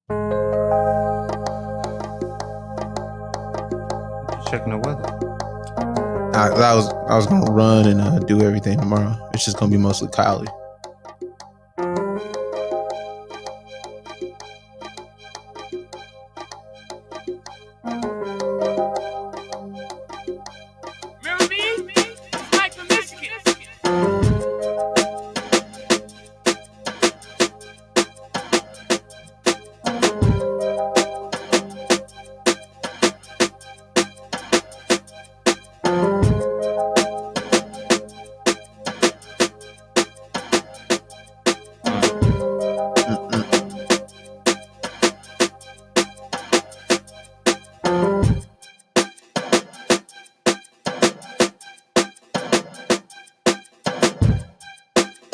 Just checking the weather. I was gonna run and do everything tomorrow. It's just gonna be mostly Kylie. Remember me? Mike from Michigan.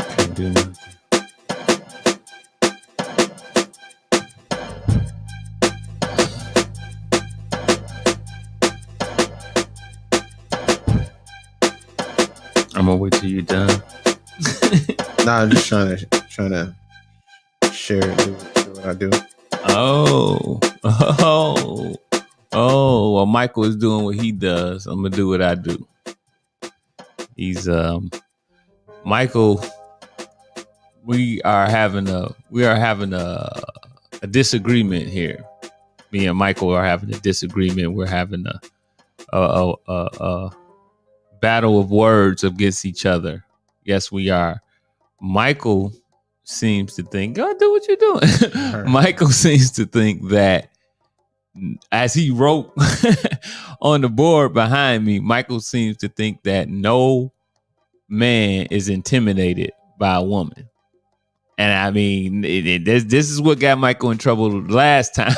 Can't do nothing. I'm gonna wait till you're done. Nah, I'm just trying to share it, do what I do. Oh. Well, Michael is doing what he does. I'm gonna do what I do. He's Michael. We are having a disagreement here. Me and Michael are having a disagreement. We're having a battle of words against each other. Yes, we are. Michael seems to think, go do what you're doing. Michael seems to think that, as he wrote on the board behind me, Michael seems to think that no man is intimidated by a woman. And I mean, this is what got Michael in trouble last time.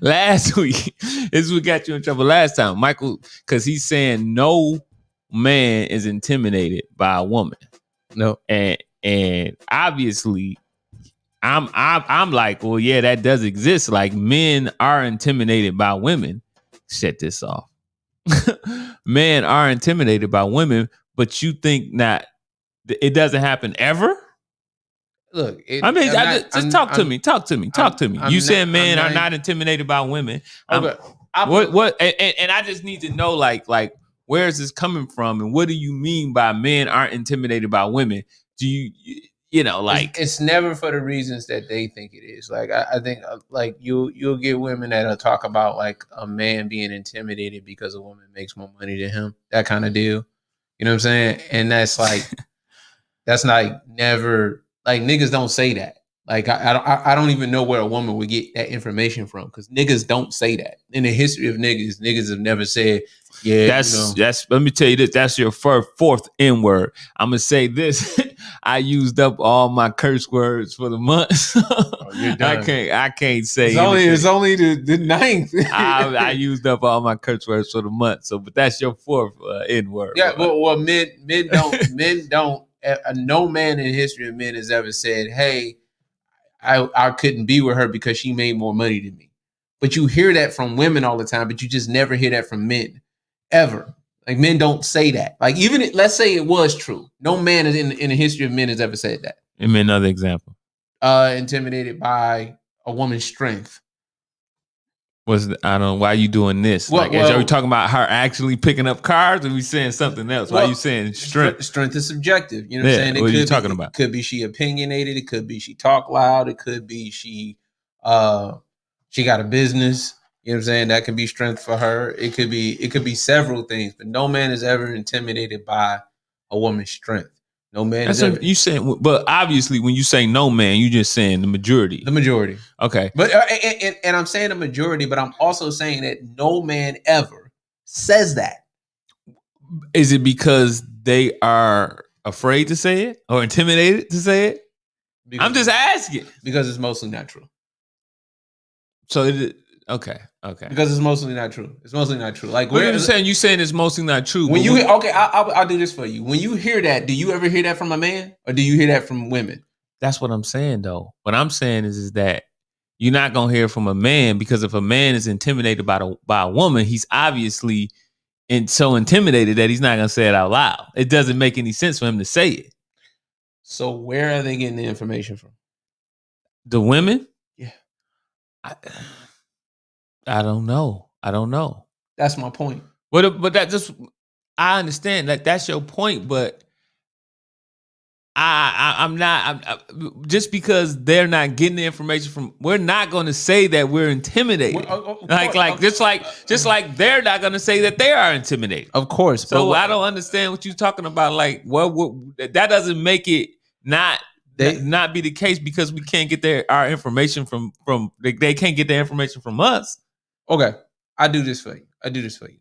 Last week. This is what got you in trouble last time. Michael, because he's saying no man is intimidated by a woman. No. And obviously, I'm like, well, yeah, that does exist. Like, men are intimidated by women. Shut this off. Men are intimidated by women, but you think not? It doesn't happen ever. Look, talk to me. You saying men are not intimidated by women? Okay. What? And I just need to know, like, where is this coming from, and what do you mean by men aren't intimidated by women? Do you know, like, it's never for the reasons that they think it is. Like, I think, like, you'll get women that'll talk about like a man being intimidated because a woman makes more money than him, that kind of deal. You know what I'm saying? And that's like, that's like never, like, niggas don't say that. Like, I don't even know where a woman would get that information from, because niggas don't say that. In the history of niggas have never said, yeah. That's let me tell you this. That's your fourth N word. I'm gonna say this. I used up all my curse words for the month. You're done. I can't say it's only the ninth. I used up all my curse words for the month. So, but that's your fourth N word. Yeah, well, men don't. No man in the history of men has ever said, "Hey, I couldn't be with her because she made more money than me." But you hear that from women all the time, but you just never hear that from men, ever. Like, men don't say that. Like, even let's say it was true, no man in the history of men has ever said that. Give me another example. Intimidated by a woman's strength. I don't know, why are you doing this? Are we talking about her actually picking up cars, or are we saying something else? Why are you saying strength? Strength is subjective. You know what I'm saying? What are you talking about? It could be she opinionated. It could be she talk loud. It could be she got a business. You know what I'm saying? That could be strength for her. It could be several things, but no man is ever intimidated by a woman's strength. No man is ever. You saying, but obviously when you say no man, you just saying the majority. The majority. Okay. But and I'm saying the majority, but I'm also saying that no man ever says that. Is it because they are afraid to say it or intimidated to say it? I'm just asking. Because it's mostly not true. So okay. Because it's mostly not true. It's mostly not true. Like, what are you saying? You saying it's mostly not true. When I'll do this for you. When you hear that, do you ever hear that from a man, or do you hear that from women? That's what I'm saying, though. What I'm saying is that you're not gonna hear from a man, because if a man is intimidated by a woman, he's obviously so intimidated that he's not gonna say it out loud. It doesn't make any sense for him to say it. So where are they getting the information from? The women? Yeah. I don't know. I don't know. That's my point. But that just I understand that that's your point, but I'm not just because they're not getting the information from. We're not going to say that we're intimidated. Just like they're not going to say that they are intimidated. Of course. So I don't understand what you're talking about. Like, what that doesn't make it not be the case because we can't get our information from they can't get their information from us. Okay, I do this for you.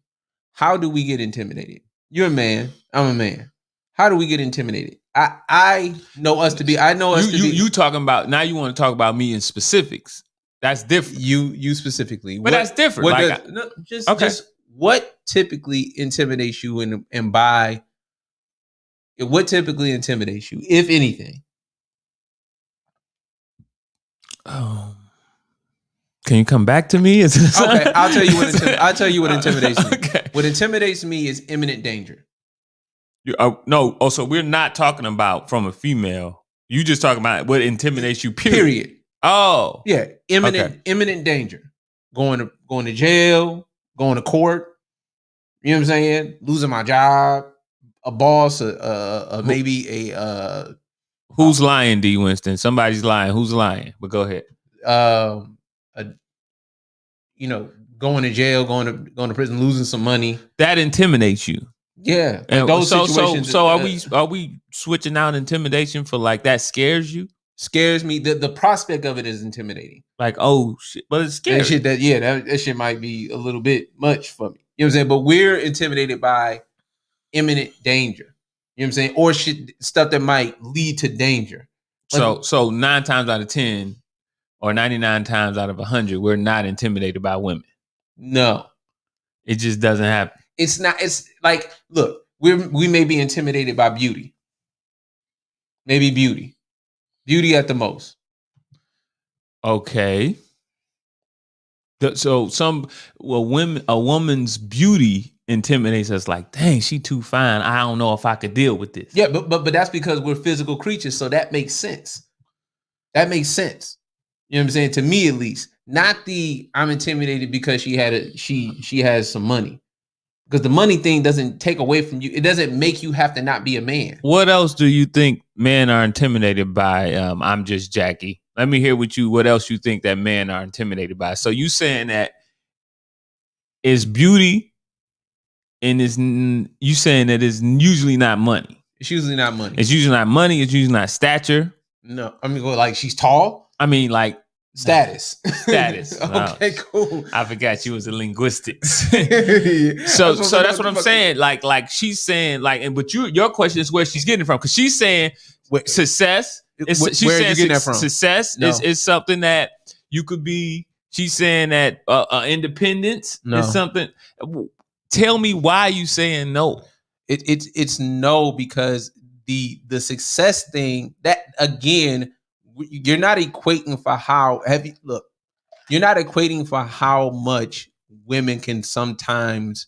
How do we get intimidated? You're a man. I'm a man. How do we get intimidated? I know us to be. You talking about now? You want to talk about me in specifics? That's different. You specifically, but that's different. Just what typically intimidates you, and by what typically intimidates you, if anything? Can you come back to me? Okay, I'll tell you what. I'll tell you what intimidates me. Okay. What intimidates me is imminent danger. No. Oh, so we're not talking about from a female. You just talking about what intimidates you. Period. Oh, yeah. Imminent danger. Going to jail. Going to court. You know what I'm saying? Losing my job. A boss. Maybe a. Who's lying, D. Winston? Somebody's lying. Who's lying? But go ahead. Going to jail, going to prison, losing some money. That intimidates you. Yeah. And those situations. So are we switching out intimidation for like that scares you? Scares me. The prospect of it is intimidating. Like, oh shit, but it's scary. That shit might be a little bit much for me. You know what I'm saying? But we're intimidated by imminent danger. You know what I'm saying? Or stuff that might lead to danger. Like, so 9 times out of 10 or 99 times out of 100, we're not intimidated by women. No. It just doesn't happen. It's not. It's like, look, we may be intimidated by beauty. Maybe beauty at the most. Okay. So a woman's beauty intimidates us. Like, dang, she too fine. I don't know if I could deal with this. Yeah, but that's because we're physical creatures, so that makes sense. You know what I'm saying? To me, at least. Not I'm intimidated because she has some money. Because the money thing doesn't take away from you. It doesn't make you have to not be a man. What else do you think men are intimidated by? I'm just Jackie. Let me hear what else you think that men are intimidated by. So you saying that it's beauty and you saying that it's usually not money. It's usually not money. It's usually not money. It's usually not stature. No, I mean, like she's tall. I mean, like status. Okay, cool. I forgot you was in linguistics. So that's what I'm saying. Like she's saying but your question is where she's getting it from, because she's saying success. Where are you getting that from? Success is something that you could be. She's saying that independence is something. Tell me why you saying no. It's no, because the success thing, that again, you're not equating for how heavy. Look, you're not equating for how much women can sometimes.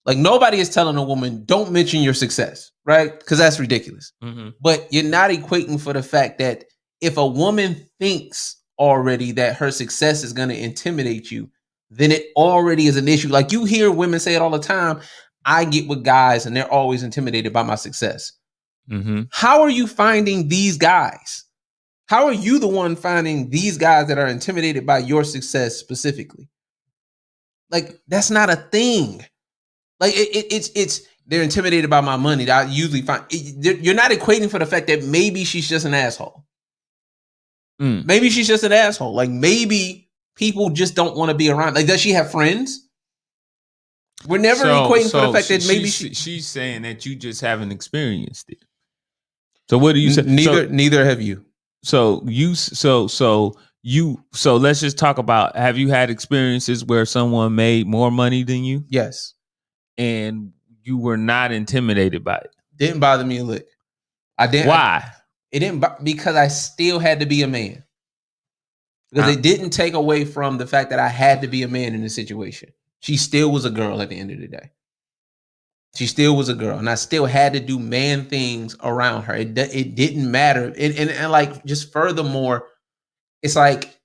Like, nobody is telling a woman, don't mention your success, right? Because that's ridiculous. Mm-hmm. But you're not equating for the fact that if a woman thinks already that her success is going to intimidate you, then it already is an issue. Like, you hear women say it all the time. I get with guys and they're always intimidated by my success. Mm-hmm. How are you finding these guys? How are you the one finding these guys that are intimidated by your success specifically? Like, that's not a thing. Like, it's they're intimidated by my money. I usually find you're not equating for the fact that maybe she's just an asshole. Maybe she's just an asshole. Like, maybe people just don't want to be around. Like, does she have friends? We're never equating for the fact that maybe she's saying that you just haven't experienced it. So what do you say? Neither have you. So let's just talk about, have you had experiences where someone made more money than you? Yes. And you were not intimidated by it? Didn't bother me a lick. I didn't. Why? It didn't, because I still had to be a man. Because it didn't take away from the fact that I had to be a man in the situation. She still was a girl at the end of the day. She still was a girl, and I still had to do man things around her. It didn't matter. And like, just furthermore, it's like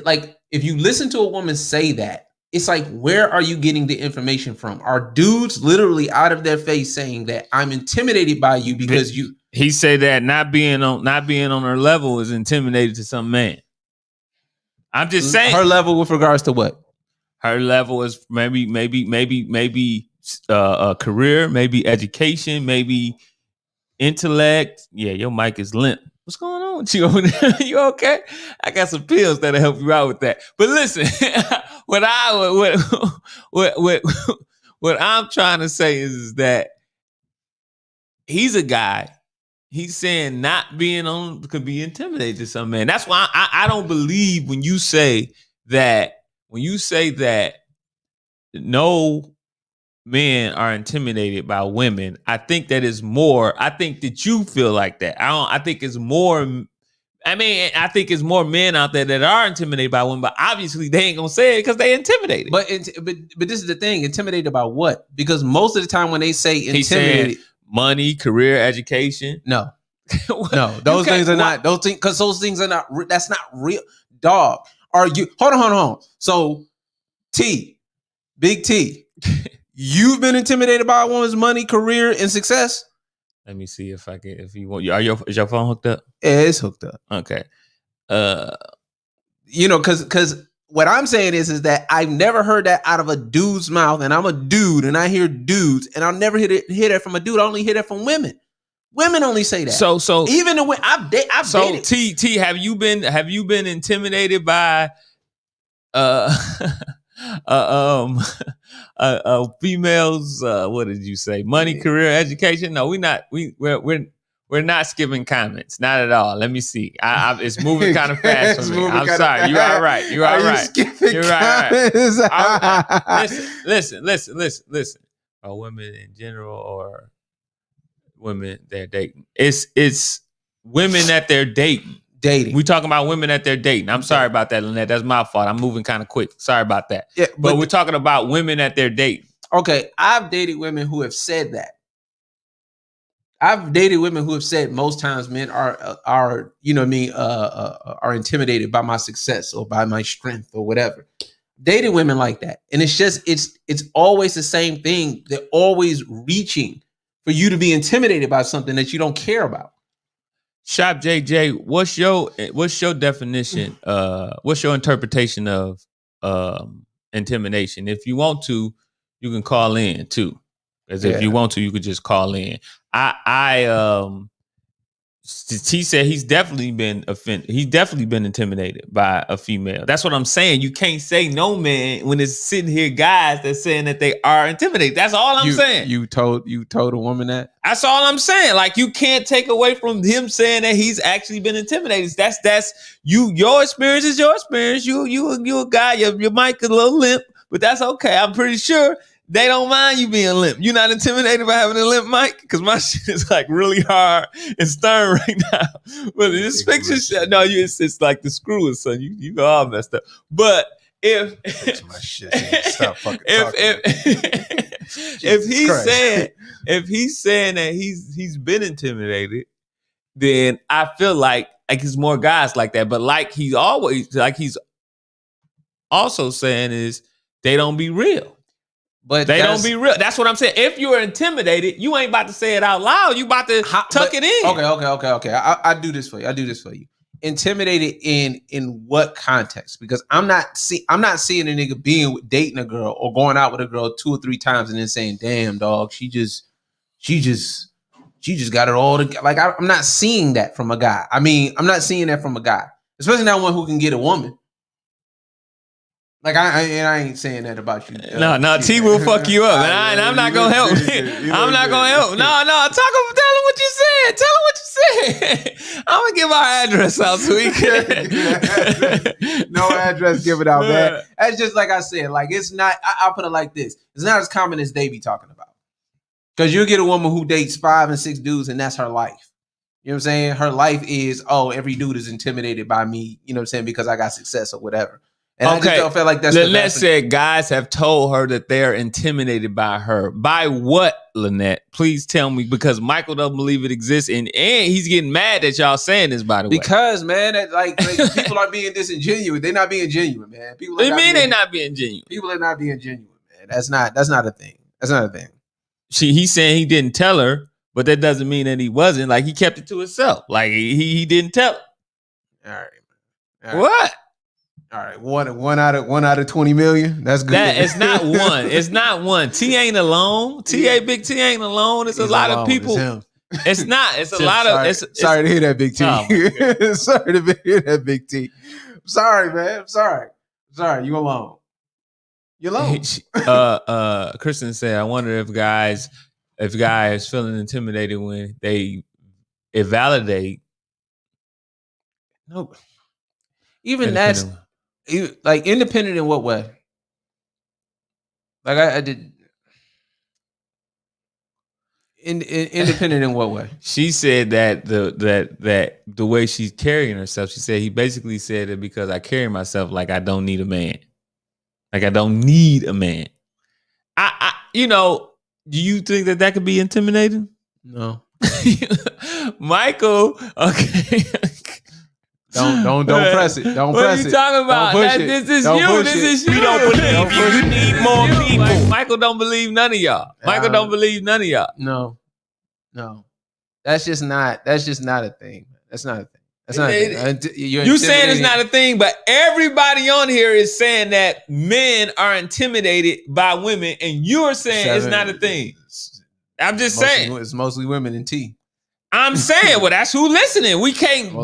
like if you listen to a woman say that, it's like, where are you getting the information from? Are dudes literally out of their face saying that I'm intimidated by you because you? He said that not being on her level is intimidated to some man. I'm just saying Her level with regards to what? Her level is maybe career, maybe education, maybe intellect. Yeah, your mic is limp. What's going on with you over there? You okay? I got some pills that'll help you out with that. But listen, what I'm trying to say is that he's a guy. He's saying not being on could be intimidated to some man. That's why I don't believe when you say that no men are intimidated by women. I think that is more. I think that you feel like that. I think it's more. I mean, I think it's more men out there that are intimidated by women, but obviously they ain't gonna say it because they intimidated. But this is the thing: intimidated about what? Because most of the time when they say intimidated, money, career, education. No, those things are not those things, because those things are not. That's not real, dog. Are you? Hold on. So, Big T, you've been intimidated by a woman's money, career, and success. Let me see if I can. If you want, is your phone hooked up? Yeah, it's hooked up. Okay. Because what I'm saying is that I've never heard that out of a dude's mouth, and I'm a dude, and I hear dudes, and I'll never hear that from a dude. I only hear that from women. Women only say that. So even the I've dated. T, have you been intimidated by females? What did you say? Money, career, education? No, we're not skipping comments. Not at all. Let me see. It's moving kind of fast for me. I'm sorry. You are right. You are right. You're right. Listen. Are women in general or women they're dating? It's women that they're dating. We talking about women that they're dating. I'm sorry about that, Lynette. That's my fault. I'm moving kind of quick. Sorry about that. Yeah, but we're talking about women that they're dating. Okay, I've dated women who have said that. I've dated women who have said most times men are you know what I mean, are intimidated by my success or by my strength or whatever. Dated women like that, and it's just it's always the same thing. They're always reaching for you to be intimidated by something that you don't care about. Shop JJ, what's your definition? What's your interpretation of intimidation? If you want to, you can call in too. Because if you want to, you could just call in. He said he's definitely been offended. He's definitely been intimidated by a female. That's what I'm saying. You can't say no man when it's sitting here guys that's saying that they are intimidated. That's all I'm saying. You told a woman that? That's all I'm saying. Like, you can't take away from him saying that he's actually been intimidated. That's you. Your experience is your experience. You a guy. Your mic is a little limp, but that's okay. I'm pretty sure they don't mind you being limp. You're not intimidated by having a limp mic? Because my shit is like really hard and stern right now. But this picture shit, no, it's like the screw, son. You go all messed up. But if my shit, stop fucking if he's saying that he's been intimidated, then I feel like it's more guys like that. But like he's also saying is they don't be real. But they don't be real. That's what I'm saying. If you're intimidated, you ain't about to say it out loud. You about to tuck it in. Okay. I do this for you. Intimidated in what context? Because I'm not seeing a nigga dating a girl or going out with a girl 2 or 3 times and then saying, "Damn, dog, she just got it all together." Like, I'm not seeing that from a guy. I mean, I'm not seeing that from a guy, especially not one who can get a woman. Like, I ain't saying that about you. No, T will fuck you up, and I'm not gonna help. I'm not gonna help. No, tell him what you said. Tell him what you said. I'm gonna give our address out so he can. No address given out, man. That's just like I said. Like, it's not. I'll put it like this: it's not as common as they be talking about. Because you get a woman who dates 5 and 6 dudes, and that's her life. You know what I'm saying? Her life is, every dude is intimidated by me. You know what I'm saying? Because I got success or whatever. And I Okay. just don't feel like that's the Lynette best. said guys have told her that they're intimidated by her. By what, Lynette? Please tell me, because Michael doesn't believe it exists, and he's getting mad that y'all saying this, by the way. Because, man, like people are being disingenuous. They're not being genuine, man. People What are do you not mean being, they're not being genuine? people are not being genuine, man. That's not a thing. That's not a thing. He's saying he didn't tell her, but that doesn't mean that he wasn't. Like, he kept it to himself. Like, he didn't tell her. All right. All right. What? All right. One out of 20 million. That's good. That it's not one. It's not one. T ain't alone. Big T ain't alone. It's a lot of people. It's not. It's a lot of. Sorry to hear that, Big T. Oh, Sorry to hear that, Big T. I'm sorry, man. I'm sorry. You alone. You're alone. Kristen said, I wonder if guys feeling intimidated when they invalidate. No. Even that's like independent in what way? Like I did. Independent in what way? She said that the way she's carrying herself, she said he basically said it because I carry myself like I don't need a man. Like I don't need a man. I do you think that could be intimidating? No. Michael, okay. Don't press it. Don't what press it. are you talking about? Don't push it. This is Don't you. push This it. is you. We don't believe Don't you. push You it. need more people. Michael don't believe none of y'all. Michael don't believe none of y'all. No. That's just not a thing. That's not a thing. That's not a thing. You saying it's not a thing, but everybody on here is saying that men are intimidated by women, and you're saying it's not a thing. I'm just saying It's mostly women in T. I'm saying, well, that's who listening. We can't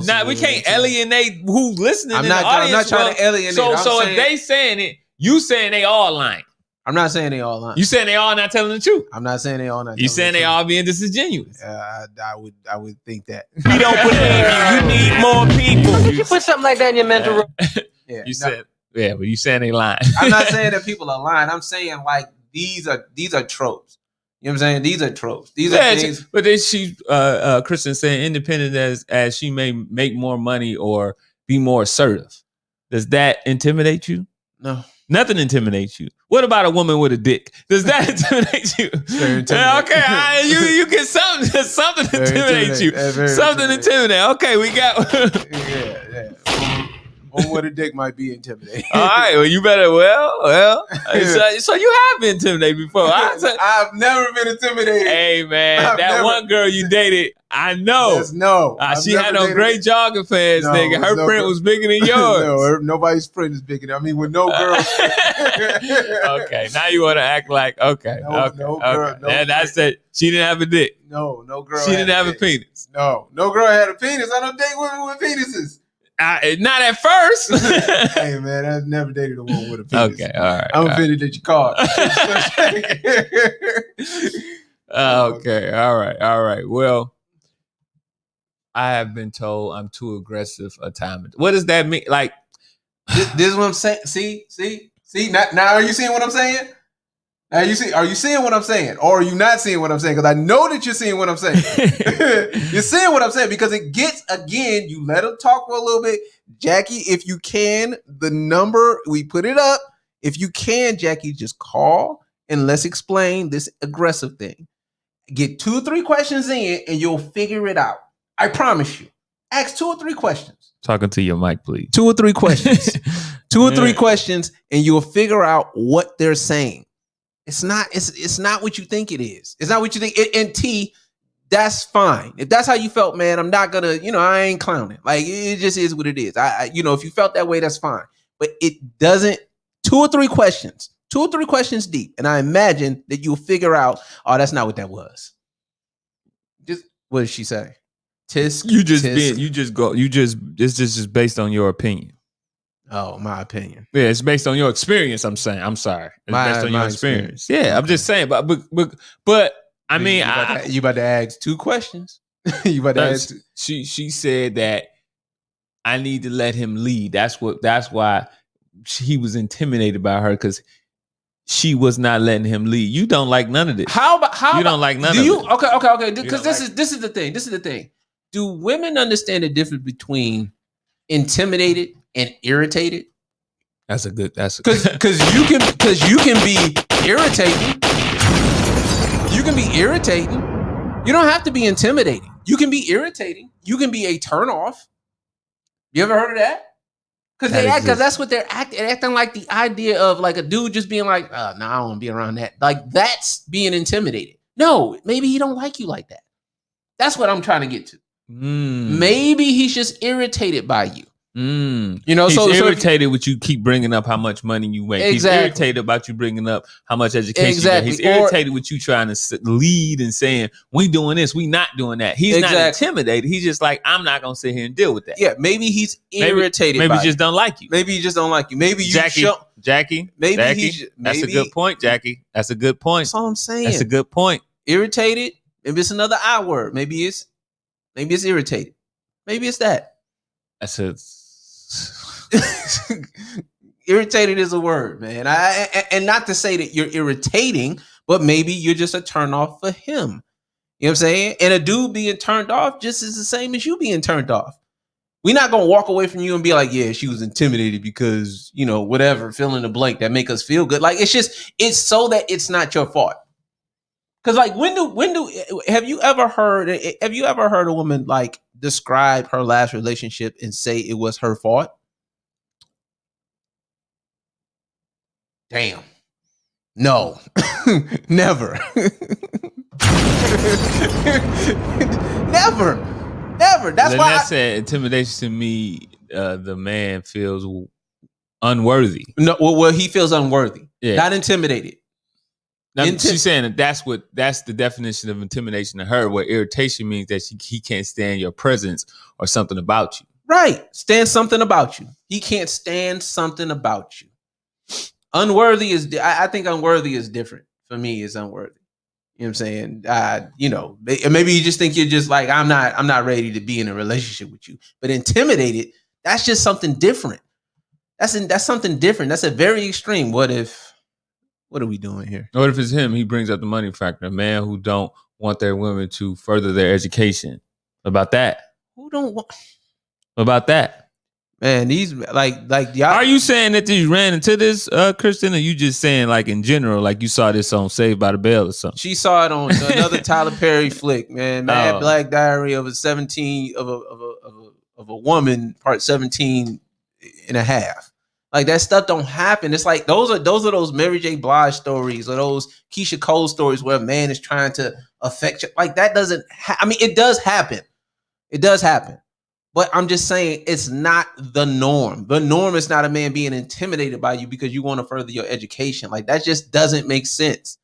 alienate who's listening. I'm in not the audience. trying to alienate. So if they saying it, you saying they all lying. I'm not saying they all lying. You saying they all not telling the truth. I'm not saying they all not. You saying they all being disingenuous. I would think that. We don't believe you. You need more people. You put something like that in your mental. Yeah, You said, yeah, but you saying they lying. I'm not saying that people are lying. I'm saying like these are tropes. You know what I'm saying? These are tropes. These are things. But then Kristen saying independent as she may make more money or be more assertive. Does that intimidate you? No. Nothing intimidates you. What about a woman with a dick? Does that intimidate you? Very intimidating. Okay, you get something intimidate you. Something intimidate. Okay, we got. Yeah. One with a dick might be intimidating. All right, well, you better. Well. So you have been intimidated before. I've never been intimidated. Hey man, one girl you dated, I know. No. She had no great jogging pants, nigga. Her print was bigger than yours. Nobody's print is bigger. I mean, with no girls. Okay, now you want to act like okay. No girl. No that's it. She didn't have a dick. No girl. She didn't have a penis. No girl had a penis. I don't date women with penises. Not at first. Hey man, I've never dated a woman with a penis. Okay, all right. I'm offended that you called. Okay, all right. Well, I have been told I'm too aggressive a time. What does that mean? Like, this is what I'm saying. See. Now, are you seeing what I'm saying? Now are you seeing what I'm saying, or are you not seeing what I'm saying? Because I know that you're seeing what I'm saying. You're seeing what I'm saying because it gets again. You let them talk for a little bit, Jackie. If you can, the number we put it up. If you can, Jackie, just call and let's explain this aggressive thing. Get 2 or 3 questions in, and you'll figure it out. I promise you. Ask 2 or 3 questions. talking to your mic, please. 2 or 3 questions. 2 or 3 questions, and you'll figure out what they're saying. It's not what you think it is. It's not what you think. And T, that's fine. If that's how you felt, man, I'm not gonna, I ain't clowning. Like, it just is what it is. I if you felt that way, that's fine. But it doesn't. 2 or 3 questions. 2 or 3 questions deep. And I imagine that you'll figure out, oh, that's not what that was. Just, what did she say? Tisk. This is just based on your opinion. Oh, my opinion. Yeah, it's based on your experience. I'm saying. I'm sorry. It's based on your experience. Yeah, I'm just saying. But I mean, you about to ask 2 questions. You about to ask. She said that I need to let him lead. That's why he was intimidated by her, because she was not letting him lead. You don't like none of this. How you don't like none of it? Okay. Because this is the thing. This is the thing. Do women understand the difference between intimidated and irritated? That's a good. That's because you can be irritating. You can be irritating. You don't have to be intimidating. You can be irritating. You can be a turnoff. You ever heard of that? Because that's what they're acting like the idea of like a dude just being like, no, I don't want to be around that. Like that's being intimidated. No, maybe he don't like you like that. That's what I'm trying to get to. Maybe he's just irritated by you. You know, he's irritated with you keep bringing up how much money you make. Exactly. He's irritated about you bringing up how much education you get. He's irritated with you trying to lead and saying, we doing this, we not doing that. He's not intimidated. He's just like, I'm not going to sit here and deal with that. Yeah, maybe he's irritated Maybe he just don't like you. Maybe he just don't like you. Maybe you Jackie, that's a good point, Jackie. That's a good point. That's all I'm saying. That's a good point. Irritated. Maybe it's another I word. Maybe it's irritated. Maybe it's that. That's a... Irritated is a word, man. And not to say that you're irritating, but maybe you're just a turn off for him. You know what I'm saying? And a dude being turned off just is the same as you being turned off. We're not gonna walk away from you and be like, yeah, she was intimidated because, you know, whatever, fill in the blank that make us feel good. Like it's so that it's not your fault. Cause like have you ever heard a woman like describe her last relationship and say it was her fault? Damn. No. Never. Never. That's why I said intimidation to me, the man feels unworthy. No, well, he feels unworthy. Yeah. Not intimidated. Now, she's saying that that's the definition of intimidation to her, where irritation means that he can't stand your presence or something about you. Right. Stand something about you. He can't stand something about you. Unworthy is, I think unworthy is different. For me, it's unworthy. You know what I'm saying? You know, maybe you just think you're just like, I'm not ready to be in a relationship with you. But intimidated, that's just something different. That's something different. That's a very extreme. What are we doing here? What if it's him? He brings up the money factor. A man who don't want their women to further their education. About that? Who don't want? About that? Man, these like y'all. Are you saying that you ran into this, Kristen, or you just saying like in general, like you saw this on Saved by the Bell or something? She saw it on another Tyler Perry flick, man. Mad Black Diary of a woman, part 17 and a half. Like that stuff don't happen. It's like those are those Mary J. Blige stories or those Keisha Cole stories where a man is trying to affect you. Like that doesn't. I mean, it does happen. It does happen. But I'm just saying it's not the norm. The norm is not a man being intimidated by you because you want to further your education. Like that just doesn't make sense.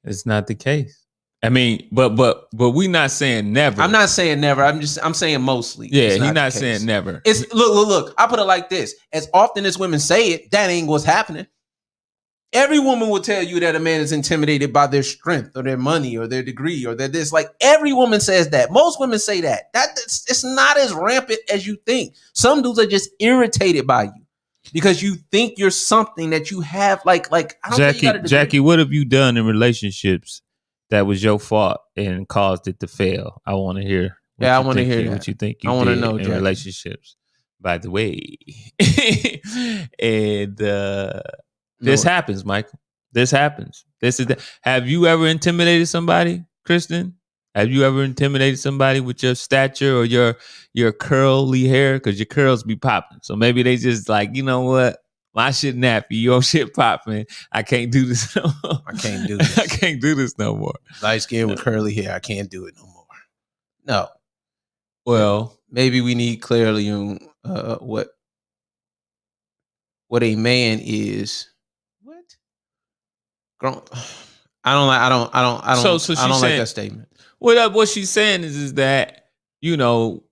It's not the case. I mean, but we're not saying never. I'm not saying never. I'm saying mostly. Yeah, he's not saying never. It's look. I put it like this: as often as women say it, that ain't what's happening. Every woman will tell you that a man is intimidated by their strength or their money or their degree or their this. Like every woman says that. Most women say that. It's not as rampant as you think. Some dudes are just irritated by you because you think you're something that you have. Like I don't Jackie, what have you done in relationships that was your fault and caused it to fail? I want to hear. I want to hear what you think you I want to did know in Jackie. Relationships. By the way, and. This happens, Michael. This happens. Have you ever intimidated somebody, Kristen? Have you ever intimidated somebody with your stature or your curly hair? Because your curls be popping. So maybe they just like, you know what? My shit nappy, your shit popping. I can't do this no more. I can't do this. I can't do this no more. Light skin with curly hair. I can't do it no more. No. Well, maybe we need clearly on what a man is. Grown. I don't like that statement. What she's saying is that, you know,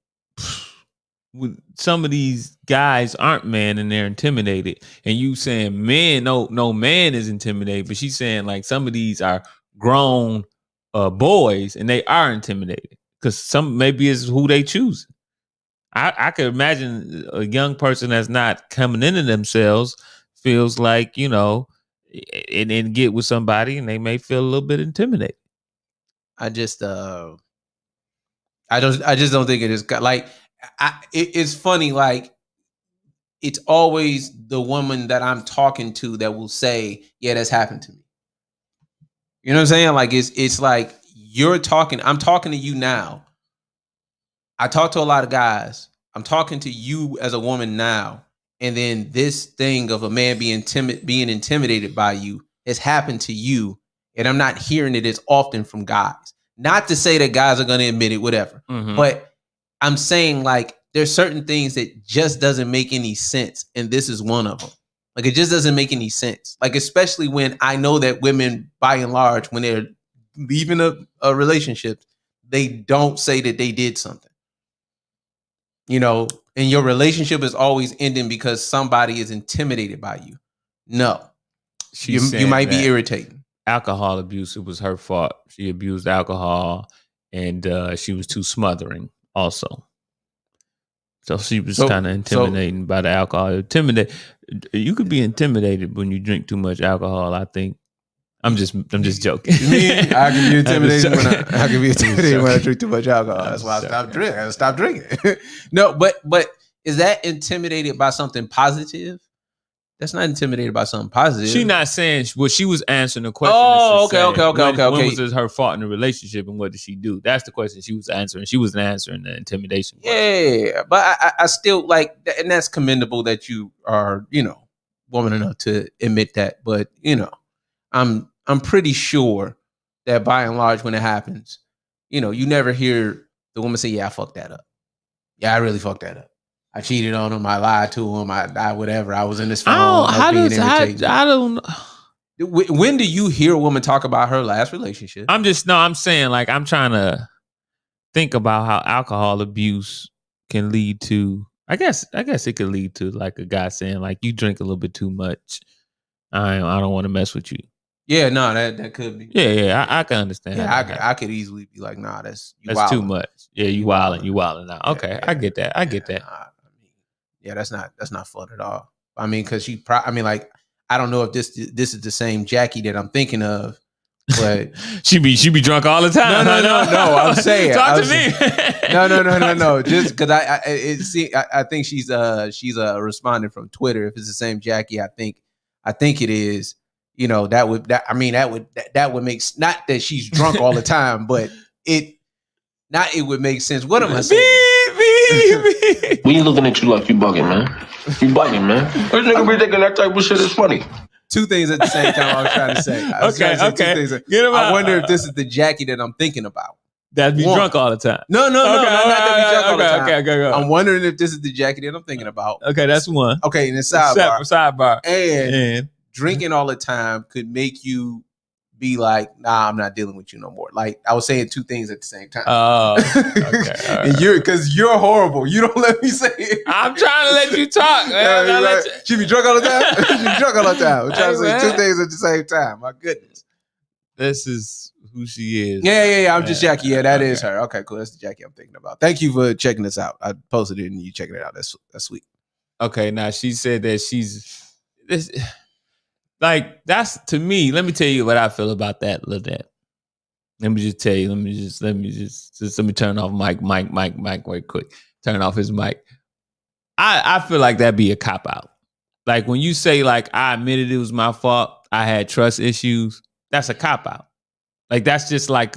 some of these guys aren't men and they're intimidated. And you saying men, no man is intimidated, but she's saying like some of these are grown boys and they are intimidated because some maybe it's who they choose. I could imagine a young person that's not coming into themselves feels like, you know, and get with somebody and they may feel a little bit intimidated. I just don't think it is like it's funny. Like it's always the woman that I'm talking to that will say, yeah, that's happened to me. You know what I'm saying? Like it's like I'm talking to you now. I talk to a lot of guys. I'm talking to you as a woman now. And then this thing of a man being intimidated by you has happened to you. And I'm not hearing it as often from guys. Not to say that guys are going to admit it, whatever. Mhm. But I'm saying like there's certain things that just doesn't make any sense. And this is one of them. Like it just doesn't make any sense. Like especially when I know that women, by and large, when they're leaving a relationship, they don't say that they did something. You know, and your relationship is always ending because somebody is intimidated by you. No, you might be irritating. Alcohol abuse, it was her fault. She abused alcohol, and she was too smothering also. So she was kind of intimidating by the alcohol. You could be intimidated when you drink too much alcohol, I think. I'm just joking. Me, I can be intimidated when I drink too much alcohol. That's why I stopped drinking. No, but is that intimidated by something positive? That's not intimidated by something positive. She's not saying she was answering the question. Oh, okay. When was it her fault in the relationship, and what did she do? That's the question she was answering. She wasn't answering the intimidation question. Yeah, but I still like, and that's commendable that you are, woman enough to admit that. But I'm pretty sure that by and large, when it happens, you never hear the woman say, "Yeah, I fucked that up. Yeah, I really fucked that up. I cheated on him. I lied to him. I whatever. I was in this phone. I don't know. When do you hear a woman talk about her last relationship? I'm saying like I'm trying to think about how alcohol abuse can lead to. I guess it could lead to like a guy saying like, you drink a little bit too much. I don't want to mess with you. Yeah, no, that could be. Yeah, I can understand. Yeah, I could easily be like, nah, that's too much. Yeah, you wilding out. Okay, yeah, I get that. I get that. Yeah, that's not fun at all. I mean, because I don't know if this is the same Jackie that I'm thinking of, but she be drunk all the time. No. I'm saying, talk to me. No. Just because I think she's responding from Twitter. If it's the same Jackie, I think it is. That would make, not that she's drunk all the time, but it would make sense. What am I saying? We ain't looking at you like you bugging, man. You bugging, man. This nigga be thinking that type of shit is funny. Two things at the same time I was trying to say. I wonder if this is the Jackie that I'm thinking about. That be drunk all the time. No, not that be drunk all the time. Okay, go. I'm wondering if this is the Jackie that I'm thinking about. Okay, that's one. Okay, and the sidebar. And drinking all the time could make you be like, nah, I'm not dealing with you no more. Like, I was saying two things at the same time. Oh, okay. And you're horrible. You don't let me say it. I'm trying to let you talk, man. She be drunk all the time. I'm trying to say two things at the same time. My goodness. This is who she is. Yeah. I'm just Jackie. Yeah, that is her. Okay, cool. That's the Jackie I'm thinking about. Thank you for checking this out. I posted it and you checking it out. That's sweet. Okay, now she said that she's this. Like, that's, to me, let me tell you what I feel about that, Ladette. Let me just tell you, let me turn off Mike right quick. Turn off his mic. I feel like that'd be a cop-out. Like, when you say, like, I admitted it was my fault, I had trust issues, that's a cop-out. Like, that's just like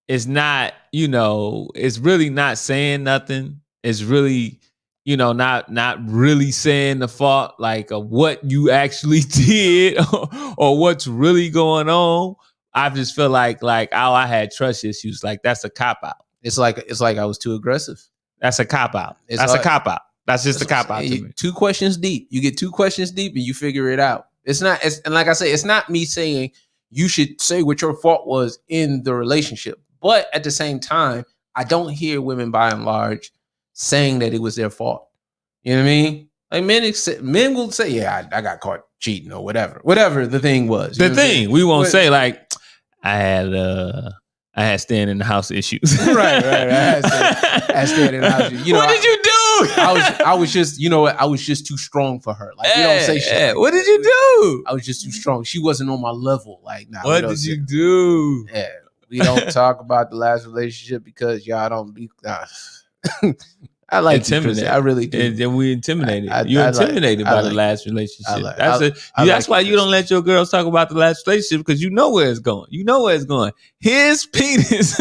it's not, it's really not saying nothing. It's really, not really saying the fault, like what you actually did or what's really going on. I just feel like I had trust issues. Like, that's a cop out. It's like I was too aggressive. That's a cop out. That's a cop out. That's just a cop out to me. 2 questions deep. You get 2 questions deep and you figure it out. And like I say, it's not me saying you should say what your fault was in the relationship. But at the same time, I don't hear women by and large saying that it was their fault. You know what I mean? Like, men will say, yeah, I got caught cheating or whatever the thing was. We won't say like, I had staying in the house issues. right. I had staying in the house. What did you do? I was just, I was just too strong for her. Like, you don't say shit. What did you do? I was just too strong. She wasn't on my level. Like, nah. What did you do? Yeah, we don't talk about the last relationship because y'all don't be. I like Intimidate. you, I really do. And then we intimidated. I You're like- intimidated I by like- the last relationship. I like- that's I that's like why it, you don't let your girls talk about the last relationship because you know where it's going. You know where it's going. His penis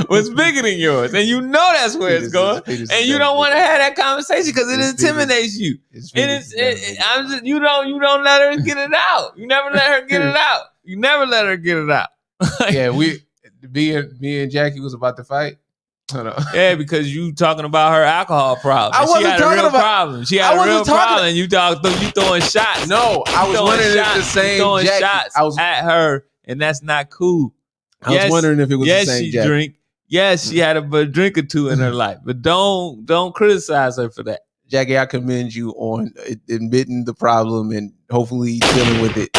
was bigger than yours, and you know that's where it's going. And you don't want to have that conversation because it intimidates you. You don't let her get it out. You never let her get it out. You never let her get it out. Yeah, me and Jackie was about to fight. Hold on. Yeah, because you talking about her alcohol problem. I wasn't she had talking a real about- problem. She I had a wasn't real talking- problem. And you throwing shots. No, I was throwing wondering if the shots. You same throwing Jackie. shots I was at her, and that's not cool. I was wondering if it was yes, the same she Jackie. drink. Yes, she had a drink or two in her life, but don't criticize her for that. Jackie, I commend you on admitting the problem and hopefully dealing with it.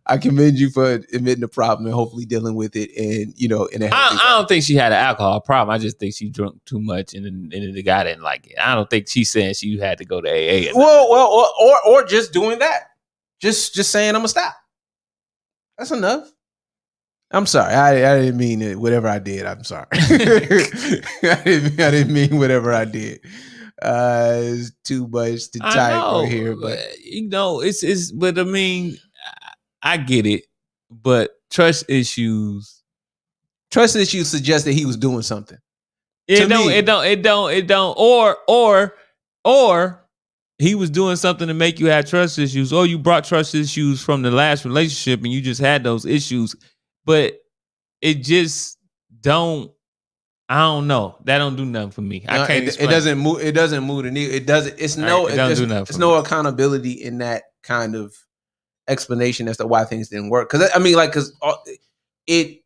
I commend you for admitting the problem and hopefully dealing with it, and in a healthy way. I don't think she had an alcohol problem. I just think she drunk too much, and the guy didn't like it. I don't think she's saying she had to go to AA. Well, or just doing that, just saying I'm gonna stop. That's enough. I'm sorry. I didn't mean it. Whatever I did, I'm sorry. I didn't mean whatever I did. It's too much to type or hear, but it's. But I mean, I get it. But trust issues suggest that he was doing something. It don't. Or he was doing something to make you have trust issues, or you brought trust issues from the last relationship and you just had those issues. But it just don't. I don't know. That don't do nothing for me. I can't. It doesn't move. It doesn't move the needle. It doesn't. It's no. It doesn't do nothing. There's no accountability in that kind of explanation as to why things didn't work. Because it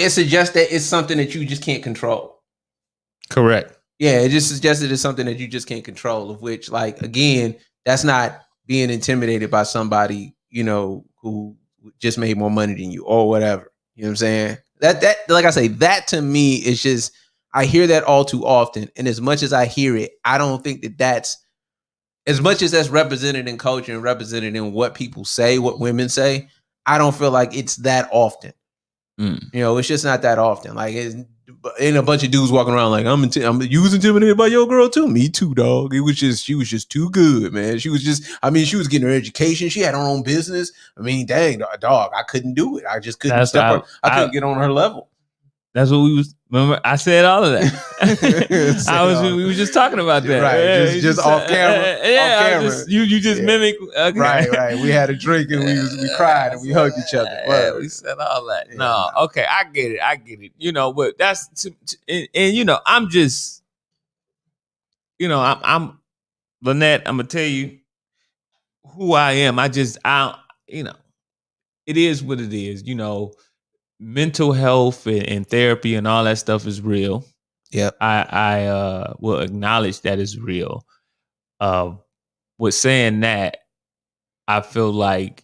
suggests that it's something that you just can't control. Correct. Yeah, it just suggested it's something that you just can't control. Of which, like, again, that's not being intimidated by somebody who just made more money than you or whatever. You know what I'm saying? That like I say, that to me is just, I hear that all too often. And as much as I hear it, I don't think that's as much as that's represented in culture and represented in what people say, what women say. I don't feel like it's that often. It's just not that often. Like, ain't a bunch of dudes walking around like, you was intimidated by your girl too. Me too, dog. She was just too good, man. She was getting her education. She had her own business. I mean, dang, dog, I couldn't do it. I just couldn't I couldn't get on her level. That's what we was. Remember, I said all of that. We were just talking about that, right? Yeah, just off camera. Yeah, off camera. You just mimic. Okay. Right. We had a drink and we cried and we hugged each other. Yeah, we said all that. Yeah. No, okay, I get it. But that's and I'm just, I'm Lynette. I'm gonna tell you who I am. It is what it is. Mental health and therapy and all that stuff is real. Yeah, I will acknowledge that is real. With saying that, I feel like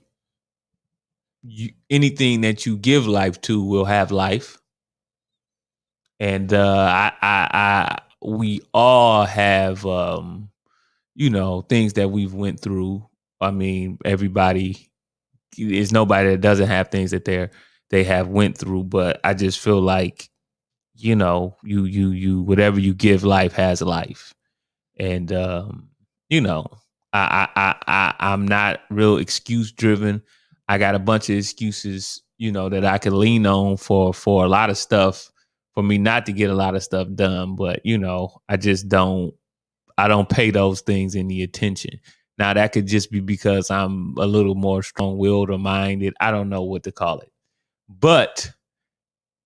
anything that you give life to will have life, and we all have things that we've went through. I mean, everybody is nobody that doesn't have things that they have went through, but I just feel like, you whatever you give life has life. And, I'm not real excuse driven. I got a bunch of excuses, that I can lean on for a lot of stuff, for me not to get a lot of stuff done. But, I just don't pay those things any attention. Now that could just be because I'm a little more strong-willed or minded. I don't know what to call it. But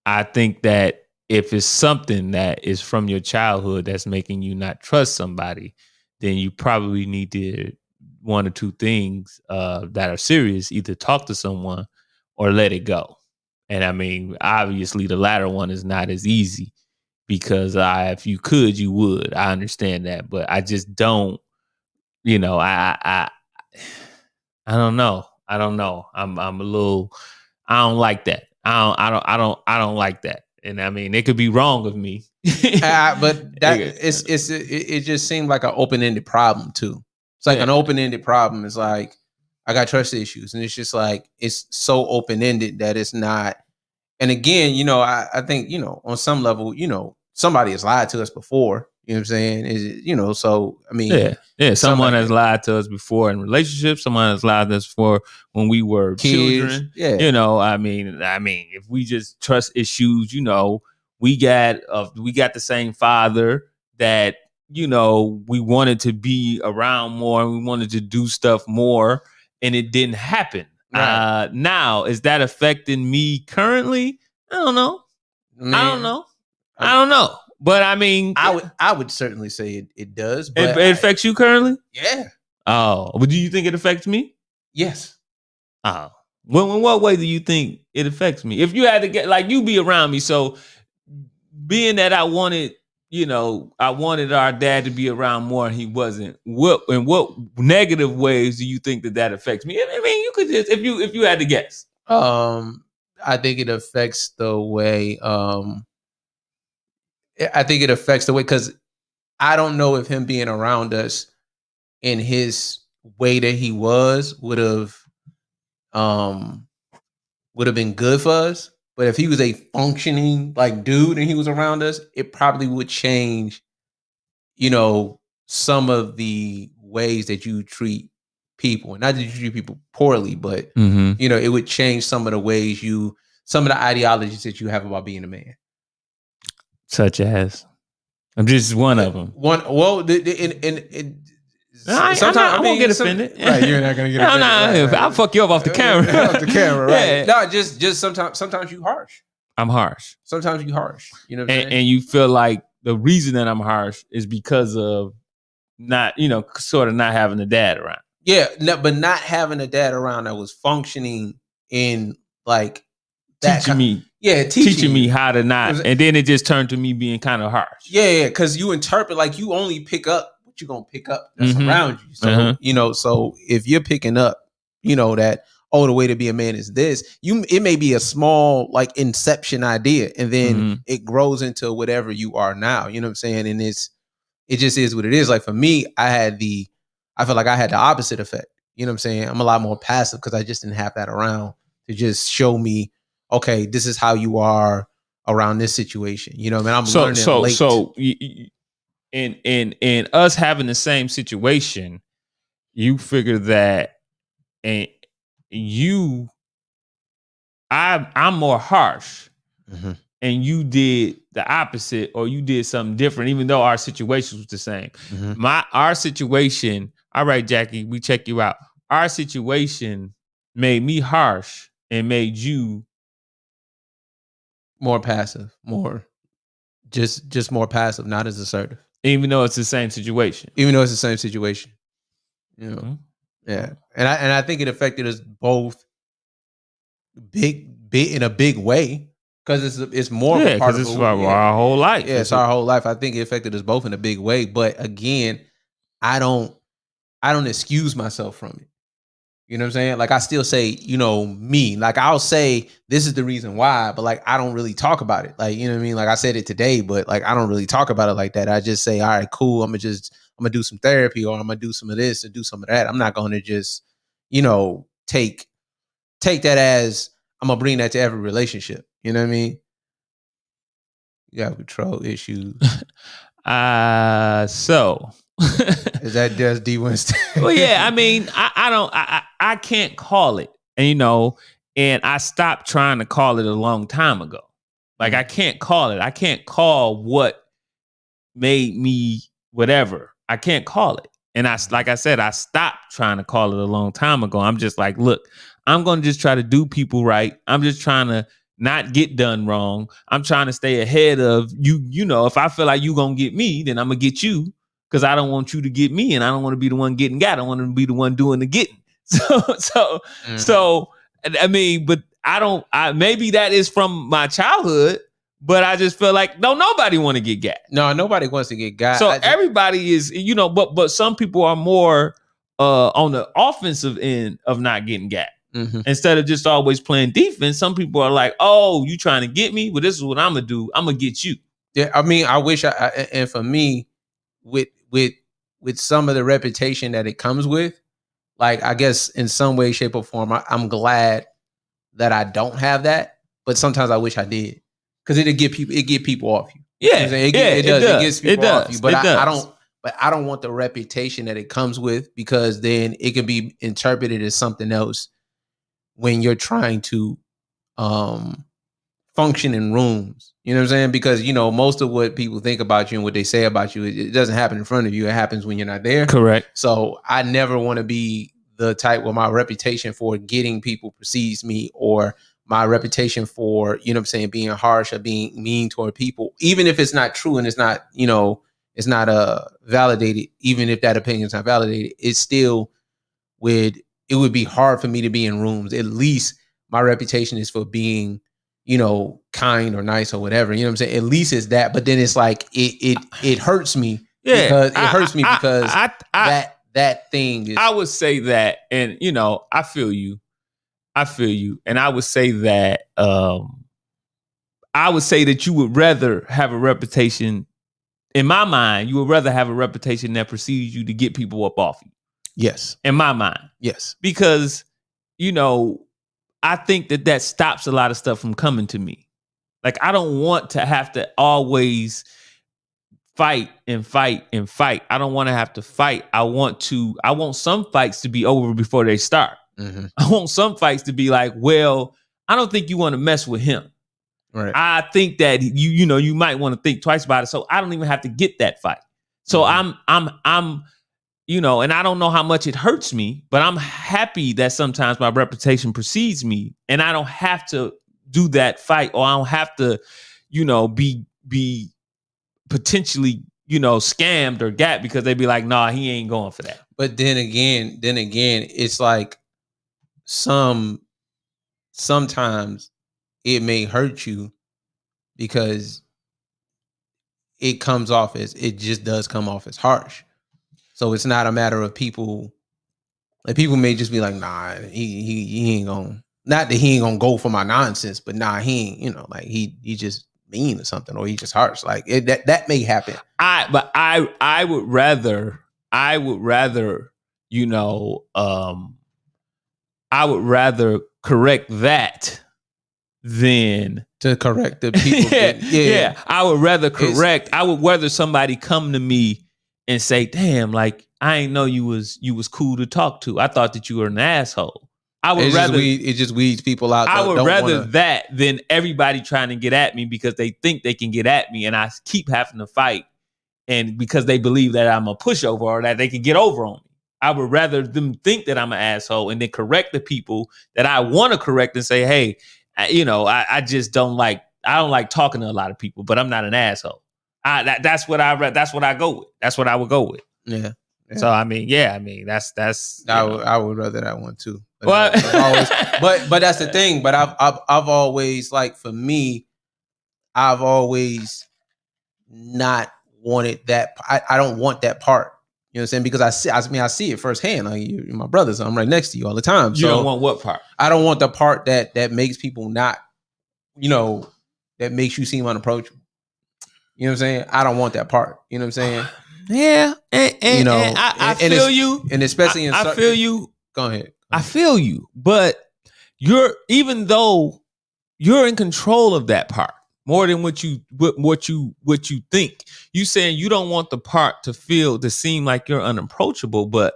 I think that if it's something that is from your childhood that's making you not trust somebody, then you probably need to one or two things that are serious, either talk to someone or let it go. And I mean, obviously the latter one is not as easy because if you could, you would. I understand that, but I just don't, I don't know. I'm a little, I don't like that. I don't like that. And I mean, it could be wrong of me. But that it just seemed like an open-ended problem too. It's like an open-ended problem. It's like, I got trust issues, and it's just like, it's so open-ended that it's not. And again, I think, on some level, somebody has lied to us before. You know what I'm saying? Is it, you know, so I mean, Yeah. Someone somebody- has lied to us before in relationships. Someone has lied to us before when we were kids, children. yeah, You know, I mean, if we just trust issues, you know, we got the same father that, you know, we wanted to be around more and we wanted to do stuff more, and it didn't happen. Right. Now, is that affecting me currently? I don't know. I don't know. But I mean, I would certainly say it does. But it affects you currently? yeah, Oh, but do you think it affects me? yes. Oh, well, in what way do you think it affects me? If you had to get, like, you be around me, so being that I wanted our dad to be around more and he wasn't. In what negative ways do you think that affects me? I mean, you could just, if you had to guess. I think it affects the way. I think it affects the way, because I don't know if him being around us in his way that he was would have been good for us. But if he was a functioning like dude and he was around us, it probably would change, you know, some of the ways that you treat people. And not that you treat people poorly, but you know, it would change some of the ways some of the ideologies that you have about being a man. Such as, I'm just one of them. Sometimes I won't get offended. Right, you're not gonna get offended. Right. I'll fuck you up off the camera. Off the camera, right? Yeah. No, just sometimes you harsh. I'm harsh. Sometimes you harsh. You know what I'm saying? And you feel like the reason that I'm harsh is because of not, you know, sort of not having a dad around. Yeah, but not having a dad around that was functioning in like that Teaching me how to not, and then it just turned to me being kind of harsh. Yeah, because you interpret, like, you only pick up what you're gonna pick up that's around you. So you know, so if you're picking up, you know, that, oh, the way to be a man is this, it may be a small like inception idea, and then it grows into whatever you are now. You know what I'm saying? And it just is what it is. Like for me, I feel like I had the opposite effect. You know what I'm saying? I'm a lot more passive because I just didn't have that around to just show me, okay, this is how you are around this situation. You know, man, I'm learning late. So in us having the same situation, you figure that, and I'm more harsh, and you did the opposite, or you did something different, even though our situation was the same. Our situation, all right, Jackie, we check you out. Our situation made me harsh and made you more passive, just more passive, not as assertive. Even though it's the same situation. You know, yeah, and I think it affected us both in a big way, because it's more of a part of it's our whole life. Yeah, it's our whole life. I think it affected us both in a big way. But again, I don't excuse myself from it. You know what I'm saying? Like, I still say, you know, me. Like, I'll say this is the reason why, but like, I don't really talk about it. Like, you know what I mean? Like, I said it today, but like, I don't really talk about it like that. I just say, all right, cool. I'm gonna do some therapy, or I'm gonna do some of this and do some of that. I'm not gonna just, you know, take that as I'm gonna bring that to every relationship. You know what I mean? You have control issues. So is that just D Winston? Well, yeah, I mean, I can't call it, and you know, and I stopped trying to call it a long time ago. Like, I can't call it. I can't call what made me whatever. I can't call it. And like I said, I stopped trying to call it a long time ago. I'm just like, look, I'm going to just try to do people right. I'm just trying to not get done wrong. I'm trying to stay ahead of you. You know, if I feel like you going to get me, then I'm going to get you, because I don't want you to get me, and I don't want to be the one getting got. I want to be the one doing the getting. So, I mean, but maybe that is from my childhood, but I just feel like nobody want to get got. No, nobody wants to get got. So everybody is, you know, but some people are more on the offensive end of not getting got. Instead of just always playing defense, some people are like, oh, you trying to get me? Well, this is what I'm gonna do. I'm gonna get you. Yeah, I mean, I wish and for me, with some of the reputation that it comes with, like, I guess in some way, shape, or form, I'm glad that I don't have that. But sometimes I wish I did, because it get people off you. Yeah, It does. It gets people off you. But I don't want the reputation that it comes with, because then it can be interpreted as something else when you're trying to function in rooms. You know what I'm saying? Because most of what people think about you and what they say about you, it doesn't happen in front of you. It happens when you're not there. Correct. So I never want to be the type where my reputation for getting people precedes me, or my reputation for, being harsh or being mean toward people, even if it's not true and it's not, it's not validated. Even if that opinion is not validated, it would be hard for me to be in rooms. At least my reputation is for being, kind or nice or whatever. You know what I'm saying? At least it's that. But then it's like it hurts me. Yeah, because it hurts me because that thing is. I would say that, and I feel you, and I would say that you would rather have a reputation. In my mind, you would rather have a reputation that precedes you to get people up off you. Yes. In my mind. Yes. Because, I think that stops a lot of stuff from coming to me. Like, I don't want to have to always fight and fight and fight. I don't want to have to fight. I want some fights to be over before they start. Mm-hmm. I want some fights to be like, well, I don't think you want to mess with him. Right. I think that you might want to think twice about it. So I don't even have to get that fight. So I'm and I don't know how much it hurts me, but I'm happy that sometimes my reputation precedes me, and I don't have to do that fight, or I don't have to, be potentially, scammed or got, because they'd be like, nah, he ain't going for that. But then again, it's like sometimes it may hurt you because it comes off as, it just does come off as harsh. So it's not a matter of people, like, people may just be like, nah, he ain't gonna, not that he ain't gonna go for my nonsense, but nah, he ain't, like he just mean or something, or he just harsh. Like that may happen. I would rather, I would rather correct that than to correct the people. Yeah. I would rather correct. I would rather somebody come to me and say, damn, like, I ain't know you was cool to talk to. I thought that you were an asshole. I would rather it just weeds people out. I would rather that than everybody trying to get at me because they think they can get at me, and I keep having to fight, and because they believe that I'm a pushover or that they can get over on me. I would rather them think that I'm an asshole and then correct the people that I want to correct and say, hey, I just don't like talking to a lot of people, but I'm not an asshole. That's what I go with. That's what I would go with. Yeah. So I mean, that's. I would rather that one too. But but that's the thing. But I've always, like, for me, I've always not wanted that. I don't want that part. You know what I'm saying? Because I see it firsthand. Like, you're my brother, so I'm right next to you all the time. You don't want what part? I don't want the part that makes people not, that makes you seem unapproachable. You know what I'm saying? I don't want that part. You know what I'm saying? Yeah, and I feel you, and especially I feel you. Go ahead. I feel you, but even though you're in control of that part more than what you think. You saying you don't want the part to seem like you're unapproachable, but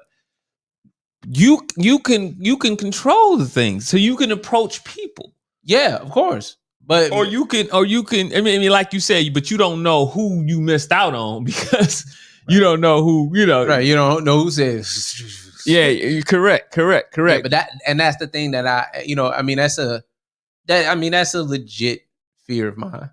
you can control the things, so you can approach people. Yeah, of course. But or you can. I mean, like you said, but you don't know who you missed out on because you don't know who. Right? You don't know who says. Yeah, you're correct. Yeah, but that's the thing that that's a legit fear of mine.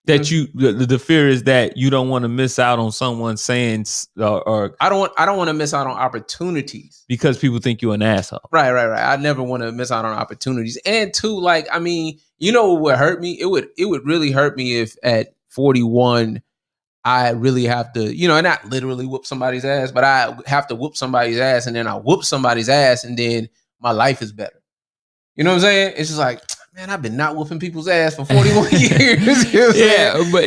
That the fear is that you don't want to miss out on someone saying or I don't want to miss out on opportunities because people think you're an asshole. Right. I never want to miss out on opportunities. And two, like, I mean, what would hurt me? It would really hurt me if at 41 I really have to, and not literally whoop somebody's ass, but I have to whoop somebody's ass, and then I whoop somebody's ass, and then my life is better. You know what I'm saying? It's just like, man, I've been not whooping people's ass for 41 years. Yeah, but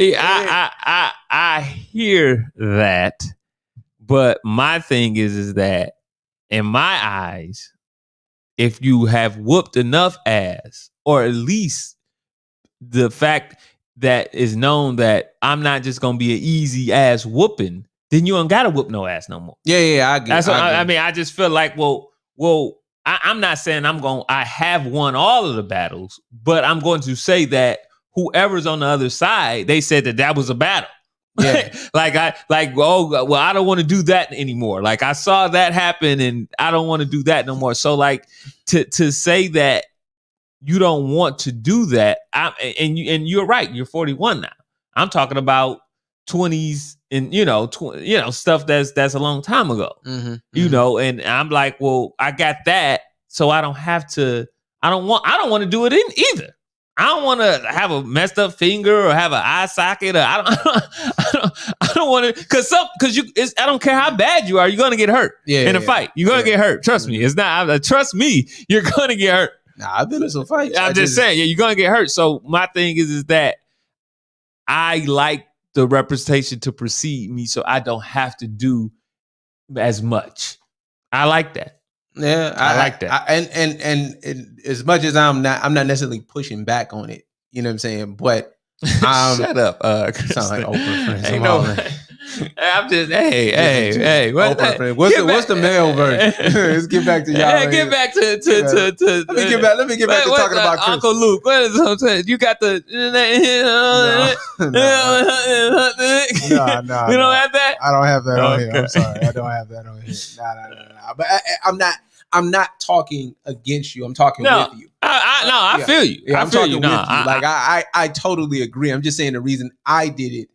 I hear that. But my thing is that in my eyes, if you have whooped enough ass, or at least the fact that is known that I'm not just gonna be an easy ass whooping, then you don't gotta whoop no ass no more. Yeah, I get. That's what I agree. mean. I just feel like, I'm not saying I have won all of the battles, but I'm going to say that whoever's on the other side, they said that was a battle. Yeah. I don't want to do that anymore. Like I saw that happen and I don't want to do that no more. So like to say that you don't want to do that, and you're right, you're 41 now. I'm talking about 20s and stuff that's a long time ago. And I'm like, well, I got that, so I don't have to. I don't want to do it either. I don't want to have a messed up finger or have an eye socket. Or I don't want to because I don't care how bad you are, you're gonna get hurt in a fight. You're gonna get hurt. Trust me. It's not. Trust me. You're gonna get hurt. Nah, I've been in some fights. I'm just saying, you're gonna get hurt. So my thing is that I like the representation to precede me, so I don't have to do as much. I like that. Yeah, I like that. And as much as I'm not necessarily pushing back on it. You know what I'm saying? But shut up. Sound like Oprah friends. Ain't no. I'm just hey. What's the male version? Let's get back to y'all. Hey, get back to Let me get back to talking about Chris. Uncle Luke. What is I'm saying? You got the No. You don't have that? I don't have that on here. I'm sorry. I don't have that on here. No. But I'm not talking against you. I'm talking with you. I feel you. Yeah, I'm feel talking you. with you. I totally agree. I'm just saying the reason I did it,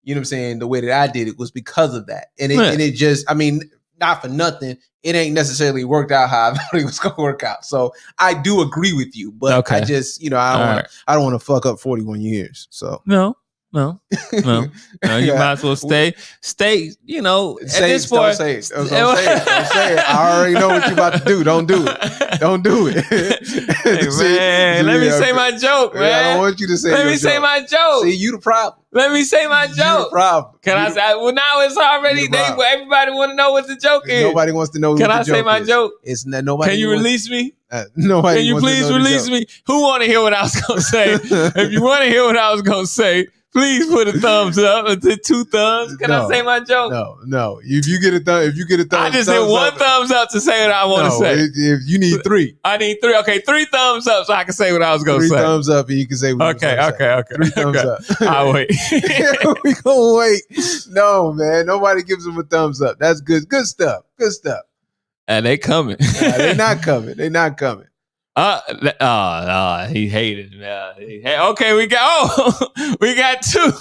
you know what I'm saying, the way that I did it was because of that. And it just, I mean, not for nothing, it ain't necessarily worked out how I thought it was going to work out. So I do agree with you, but I just, I don't want to fuck up 41 years. So No. You might as well stay. At this point, don't say it. I already know what you're about to do. Don't do it. Hey, man, let me say my joke, man. I don't want you to say. Let me say my joke. See, you the problem. Let me say my joke. You the problem. Can I say? Well, now it's already. Everybody want to know what the joke is. Nobody wants to know. Can I say my joke? It's not nobody. Can you release me? Nobody. Can you please release me? Who want to hear what I was gonna say? If you want to hear what I was gonna say, please put a thumbs up. Two thumbs. Can I say my joke? No. If you get a thumbs, I just hit one thumbs up to say what I want to say. If you need three, I need three. Okay, 3 thumbs up so I can say what I was going to say. 3 thumbs up and you can say what you want to say. Okay. 3 thumbs up. I'll wait. We gonna wait. No, man. Nobody gives them a thumbs up. That's good. Good stuff. And they coming. They're not coming. He hated me. Okay, we got 2.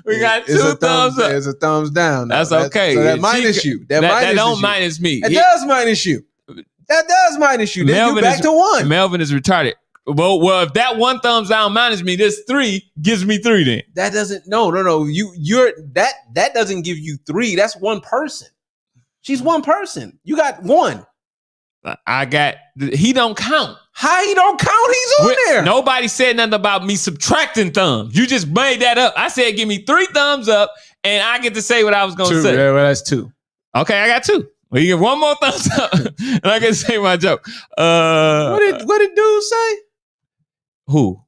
We got 2 thumbs up. There's a thumbs down. That's okay. So that minus you. That don't minus me. It does minus you. That does minus you. Then you back to 1. Melvin is retarded. Well, if that 1 thumbs down minus me, this 3 gives me 3 then. That doesn't. No. You're that doesn't give you 3. That's one person. She's one person. You got 1. He don't count. How he don't count? He's on there. Nobody said nothing about me subtracting thumbs. You just made that up. I said give me 3 thumbs up and I get to say what I was going to say. Yeah, well, that's 2. Okay, I got 2. Well, you get 1 more thumbs up and I get to say my joke. What did dude say? Who?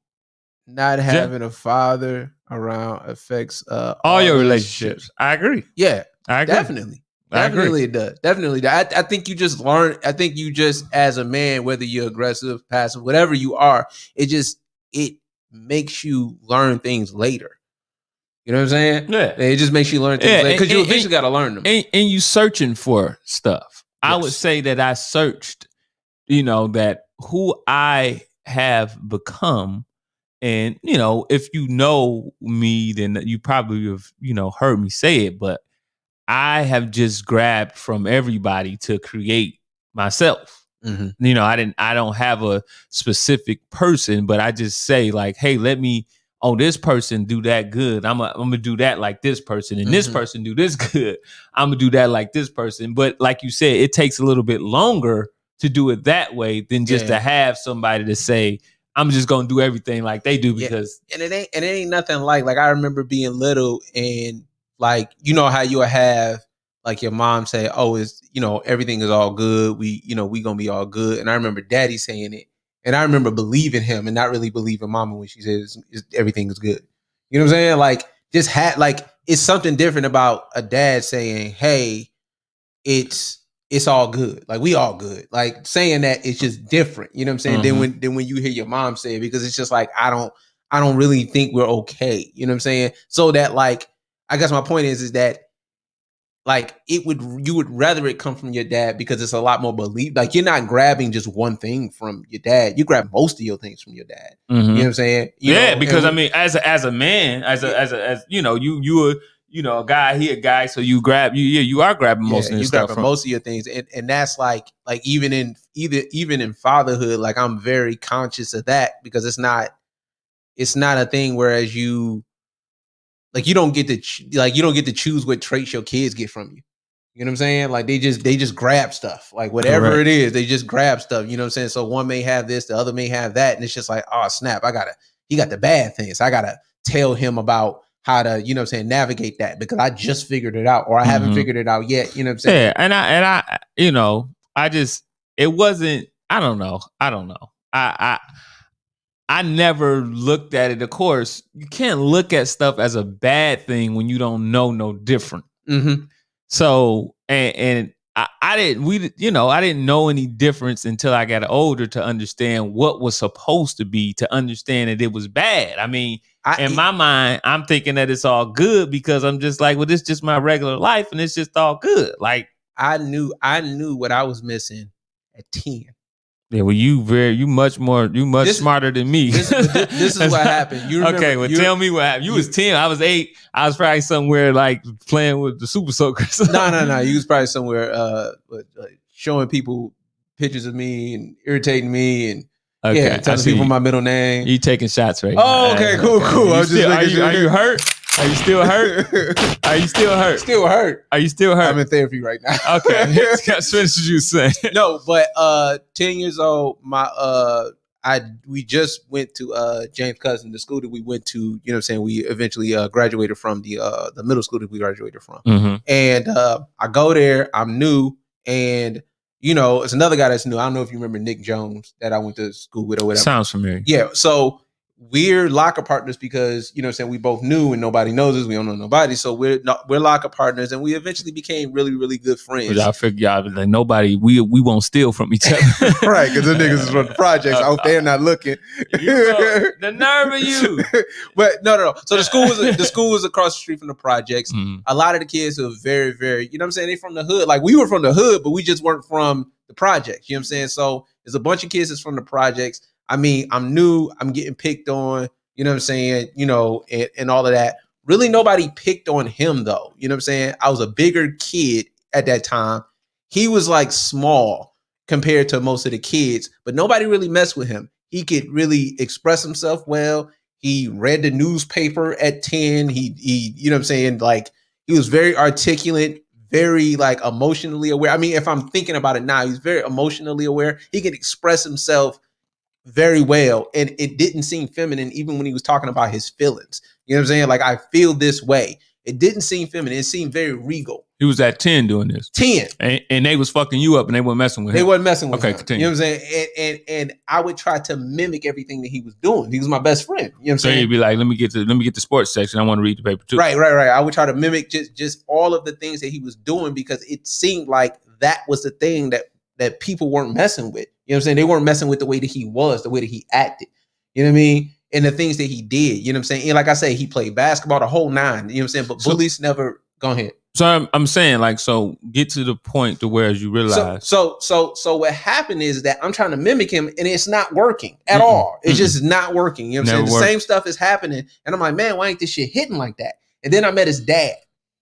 Not having a father around affects all your relationships. I agree. Yeah, I agree. Definitely it does. Definitely. I think you just learn. I think you just, as a man, whether you're aggressive, passive, whatever you are, it makes you learn things later. You know what I'm saying? Yeah. It just makes you learn things later because you eventually got to learn them. And you searching for stuff. Yes. I would say that I searched, that who I have become. And, if you know me, then you probably have, heard me say it, but I have just grabbed from everybody to create myself. Mm-hmm. I don't have a specific person, but I just say like, hey, let me, this person do that good. I'm gonna do that like this person, and this person do this good. I'm gonna do that like this person. But like you said, it takes a little bit longer to do it that way than just to have somebody to say, I'm just gonna do everything like they do because and it ain't nothing like I remember being little and like, how you'll have like your mom say, it's, everything is all good. We gonna be all good. And I remember daddy saying it and I remember believing him and not really believing mama when she says everything is good. You know what I'm saying? Like just had like it's something different about a dad saying, "Hey, it's all good. Like we all good." Like saying that it's just different. You know what I'm saying? Than when you hear your mom say it, because it's just like I don't really think we're okay. You know what I'm saying? So that like I guess my point is that like you would rather it come from your dad because it's a lot more belief. Like you're not grabbing just one thing from your dad. You grab most of your things from your dad. You know what I'm saying? Because I mean, as a man, as you know, you a guy, he a guy, so you grab you are grabbing most of your stuff from most of your things, and that's like even in fatherhood, like I'm very conscious of that because it's not a thing. Whereas you don't get to choose what traits your kids get from you. You know what I'm saying? Like they just grab stuff, like whatever Correct. it is, they just grab stuff. You know what I'm saying? So one may have this, the other may have that, and it's just like, oh snap, he got the bad things. I gotta tell him about how to, you know what I'm saying, navigate that because I just figured it out or I haven't figured it out yet. You know what I'm saying? Yeah, and I you know, it wasn't, I don't know. I never looked at it. Of course, you can't look at stuff as a bad thing when you don't know no different. So, and I didn't know any difference until I got older to understand what was supposed to be, to understand that it was bad. I mean, in my mind, I'm thinking that it's all good because I'm just like, well, this is just my regular life and it's just all good. Like I knew what I was missing at 10. Yeah, well, you much smarter than me. This is what happened. You remember, okay, well, tell me what happened. You was 10, I was 8. I was probably somewhere like playing with the Super Soakers. No. You was probably somewhere showing people pictures of me and irritating me and telling people my middle name. You taking shots right now. Oh, okay, cool. I was just are you hurt? Are you still hurt? Are you still hurt? Still hurt. Are you still hurt? I'm in therapy right now. Okay. Finish what you saying. No, but 10 years old, we just went to James Cousin, the school that we went to, you know what I'm saying? We eventually graduated from the middle school that we graduated from. And I go there, I'm new, and it's another guy that's new. I don't know if you remember Nick Jones that I went to school with or whatever. Sounds familiar. Yeah, so we're locker partners because, you know what I'm saying, we both knew and nobody knows us. We don't know nobody. So we're locker partners and we eventually became really, really good friends. I figured y'all like nobody, we won't steal from each other. Right, because the niggas is from the projects. I hope they're not looking. The nerve of you. But no. So the school was across the street from the projects. A lot of the kids were very, very, you know what I'm saying, they from the hood. Like we were from the hood, but we just weren't from the projects. You know what I'm saying? So there's a bunch of kids that's from the projects. I mean, I'm new, I'm getting picked on, you know what I'm saying, and all of that. Really nobody picked on him though. You know what I'm saying? I was a bigger kid at that time. He was like small compared to most of the kids, but nobody really messed with him. He could really express himself well. He read the newspaper at 10. He you know what I'm saying? Like he was very articulate, very like emotionally aware. I mean, if I'm thinking about it now, he's very emotionally aware. He can express himself very well, and it didn't seem feminine even when he was talking about his feelings. You know what I'm saying? Like, I feel this way. It didn't seem feminine. It seemed very regal. He was at 10 doing this. 10. And they was fucking you up and they weren't messing with him. They wasn't messing with him. Okay, continue. You know what I'm saying? And I would try to mimic everything that he was doing. He was my best friend. You know what I'm saying? So he'd be like, let me get the sports section. I want to read the paper too. Right. I would try to mimic just all of the things that he was doing because it seemed like that was the thing that people weren't messing with. You know what I'm saying? They weren't messing with the way that he was, the way that he acted. You know what I mean? And the things that he did. You know what I'm saying? And like I say, he played basketball the whole 9. You know what I'm saying? But bullies never. Go ahead. So I'm saying, like, so get to the point to where you realize. So what happened is that I'm trying to mimic him and it's not working at all. It's just not working. You know what I'm saying? The same stuff is happening. And I'm like, man, why ain't this shit hitting like that? And then I met his dad.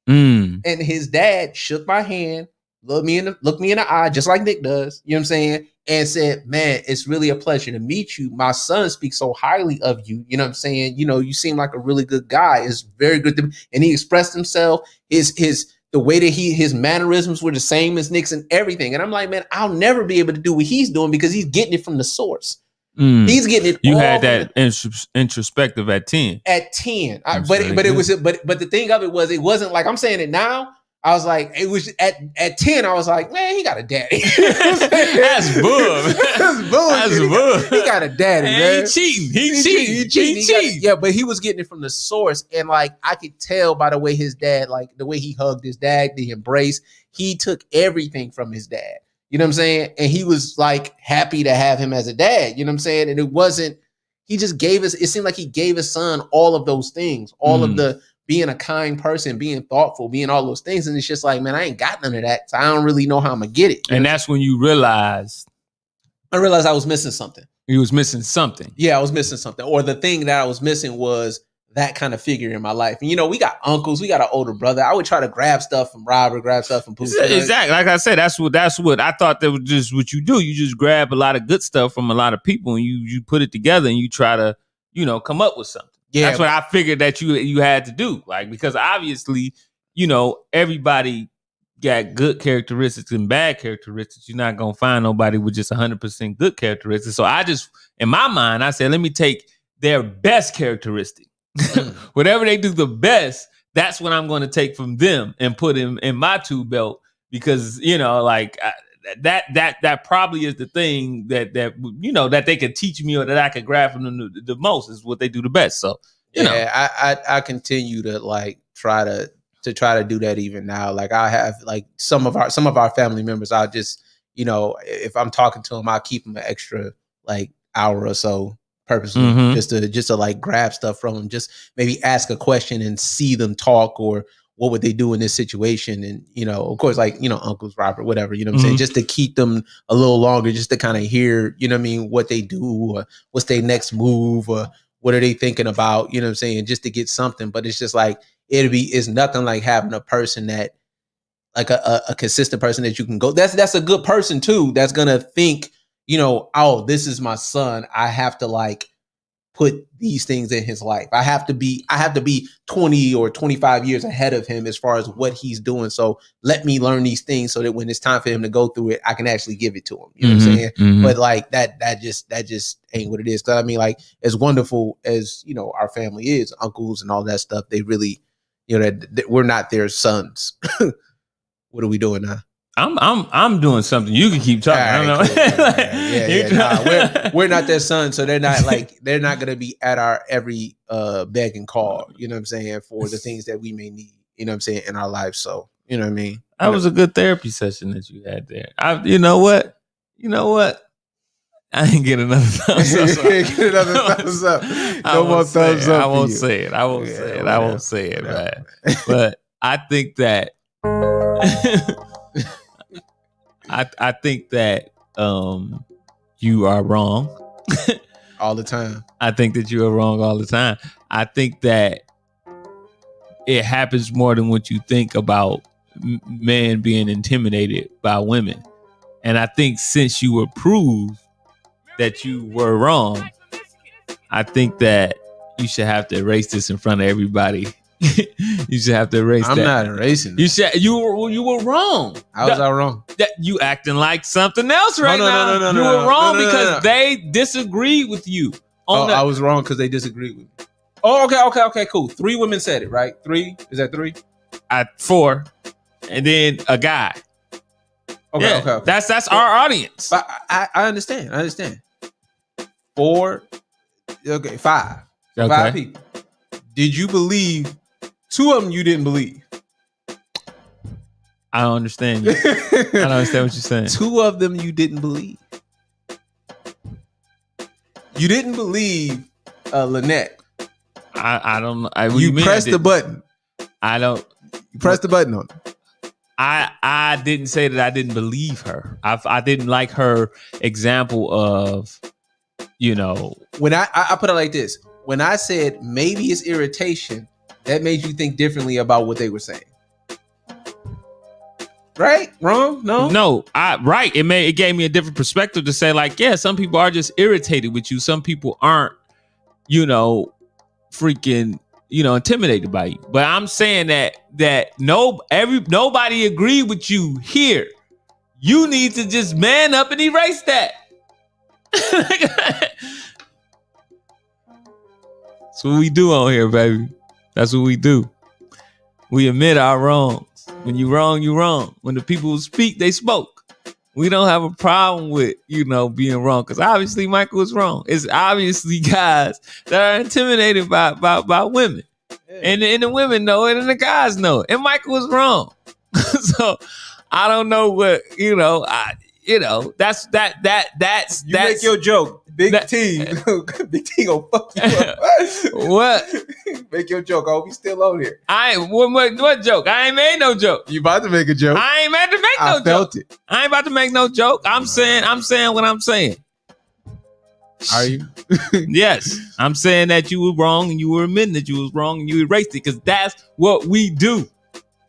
And his dad shook my hand, looked me in the eye, just like Nick does. You know what I'm saying? And said, man, it's really a pleasure to meet you. My son speaks so highly of you. You know what I'm saying? You seem like a really good guy. It's very good to me. And he expressed himself. The way that his mannerisms were the same as Nick's and everything. And I'm like, man, I'll never be able to do what he's doing because he's getting it from the source. He's getting it. You had that introspective at 10. At 10. But the thing of it was, it wasn't like I'm saying it now. I was like, it was at 10. I was like, man, he got a daddy. That's boom. That's bullshit. He got a daddy, man. He cheating. He cheating. Yeah, but he was getting it from the source, and like I could tell by the way his dad, like the way he hugged his dad, the embrace. He took everything from his dad. You know what I'm saying? And he was like happy to have him as a dad. You know what I'm saying? And it wasn't. He just gave us. It seemed like he gave his son all of those things, all of the. Being a kind person, being thoughtful, being all those things. And it's just like, man, I ain't got none of that. So I don't really know how I'm going to get it. And that's when you realized. I realized I was missing something. You was missing something. Yeah, I was missing something. Or the thing that I was missing was that kind of figure in my life. And, you know, we got uncles. We got an older brother. I would try to grab stuff from Robert, grab stuff from Pooh. Exactly. Like I said, that's what I thought that was just what you do. You just grab a lot of good stuff from a lot of people and you put it together and you try to, you know, come up with something. Yeah, that's what I figured that you had to do. Like, because obviously, you know, everybody got good characteristics and bad characteristics. You're not going to find nobody with just 100% good characteristics. So I just, in my mind, I said, let me take their best characteristic. Whatever they do the best, that's what I'm going to take from them and put in my tool belt. Because, you know, like that probably is the thing that you know that they could teach me or that I could grab from them the most is what they do the best. So you know, I continue to like try to do that even now. Like I have like some of our family members. I'll just, you know, if I'm talking to them, I'll keep them an extra like hour or so purposely just to like grab stuff from them. Just maybe ask a question and see them talk or. What would they do in this situation? And, you know, of course, like, you know, uncles, Robert, whatever, you know what I'm saying? Just to keep them a little longer, just to kind of hear, you know what I mean, what they do or what's their next move or what are they thinking about, you know what I'm saying? Just to get something. But it's just like, it's nothing like having a person that, like a consistent person that you can go. That's a good person too. That's going to think, you know, oh, this is my son. I have to like, put these things in his life. I have to be 20 or 25 years ahead of him as far as what he's doing. So let me learn these things so that when it's time for him to go through it, I can actually give it to him. You know what I'm saying? But like that just ain't what it is. Cause I mean, like as wonderful as, you know, our family is, uncles and all that stuff, they really, you know, that we're not their sons. What are we doing now? I'm doing something. You can keep talking. I don't know. Cool. We're not their son, so they're not gonna be at our every beck and call, you know what I'm saying, for the things that we may need, you know what I'm saying, in our life. So, you know what I mean? That was a good therapy session that you had there. You know what? I ain't get another thumbs up. No more thumbs up. I won't say it. I won't say it, man. But I think that I think that you are wrong all the time. I think that you are wrong all the time. I think that it happens more than what you think about men being intimidated by women. And I think since you were proved that you were wrong, I think that you should have to erase this in front of everybody. You should have to erase I'm that. not erasing it. You were wrong. How was I wrong? That you acting like something else right now. No, you were wrong because they disagreed with you. I was wrong because they disagreed with me. Oh, okay, cool. 3 women said it, right? 3? Is that 3? 4, and then a guy. Okay. That's our audience. But I understand. 4. Okay, 5. Okay. 5 people. Did you believe 2 of them you didn't believe? I don't understand you. I don't understand what you're saying. 2 of them you didn't believe. You didn't believe Lynette. I don't. You pressed the button. I don't. You pressed the button on it. I didn't say that I didn't believe her. I didn't like her example of, you know. When I put it like this. When I said maybe it's irritation, that made you think differently about what they were saying. Right? Wrong? No? Right. It gave me a different perspective to say, like, yeah, some people are just irritated with you. Some people aren't, you know, freaking, you know, intimidated by you. But I'm saying that nobody agreed with you here. You need to just man up and erase that. That's what we do on here, baby. That's what we do. We admit our wrongs. words. When you wrong, you wrong. When the people who speak, they spoke. We don't have a problem with, being wrong. Because obviously Michael is wrong. It's obviously guys that are intimidated by women. And the women know it and the guys know it. And Michael was wrong. So I don't know what, that's You make your joke. Big T. Big T gonna fuck you up. What? Make your joke. Oh, we still on here. What joke? I ain't made no joke. You about to make a joke. I ain't about to make no joke. I felt it. I ain't about to make no joke. I'm saying what I'm saying. Are you? Yes. I'm saying that you were wrong and you were admitting that you was wrong and you erased it because that's what we do.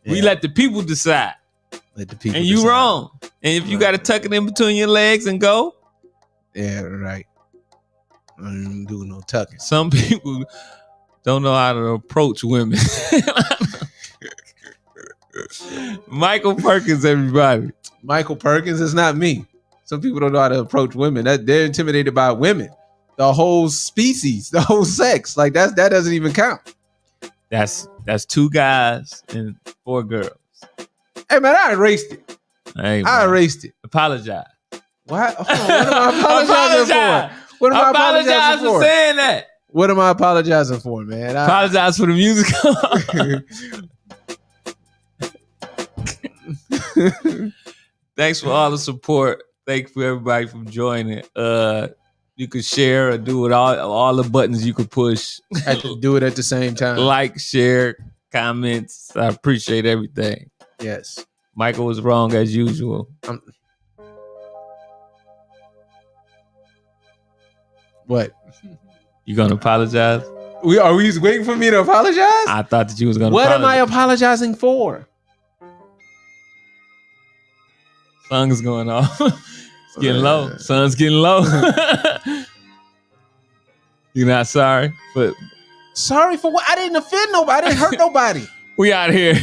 Yeah. We let the people decide. Let the people and you decide. Wrong. And if you got to tuck it in between your legs and go. Yeah, right. I don't do no tucking. Some people don't know how to approach women. Michael Perkins, everybody. Michael Perkins is not me. Some people don't know how to approach women. They're intimidated by women. The whole species, the whole sex. Like that doesn't even count. That's 2 guys and 4 girls. Hey man, I erased it. Hey, I erased it. Apologize. What? What am I apologizing for? What am I apologizing for? Saying that. What am I apologizing for, man? Apologize for the music. Thanks for all the support. Thank you for everybody for joining. You could share or do it all the buttons you could push. Do it at the same time. Like, share, comments. I appreciate everything. Yes. Michael was wrong as usual. What? You gonna apologize? Are we waiting for me to apologize? I thought that you was gonna. What apologize. am I apologizing for? Sun's going off. It's getting low. Sun's getting low. You're not sorry, but sorry for what? I didn't offend nobody. I didn't hurt nobody. We out here.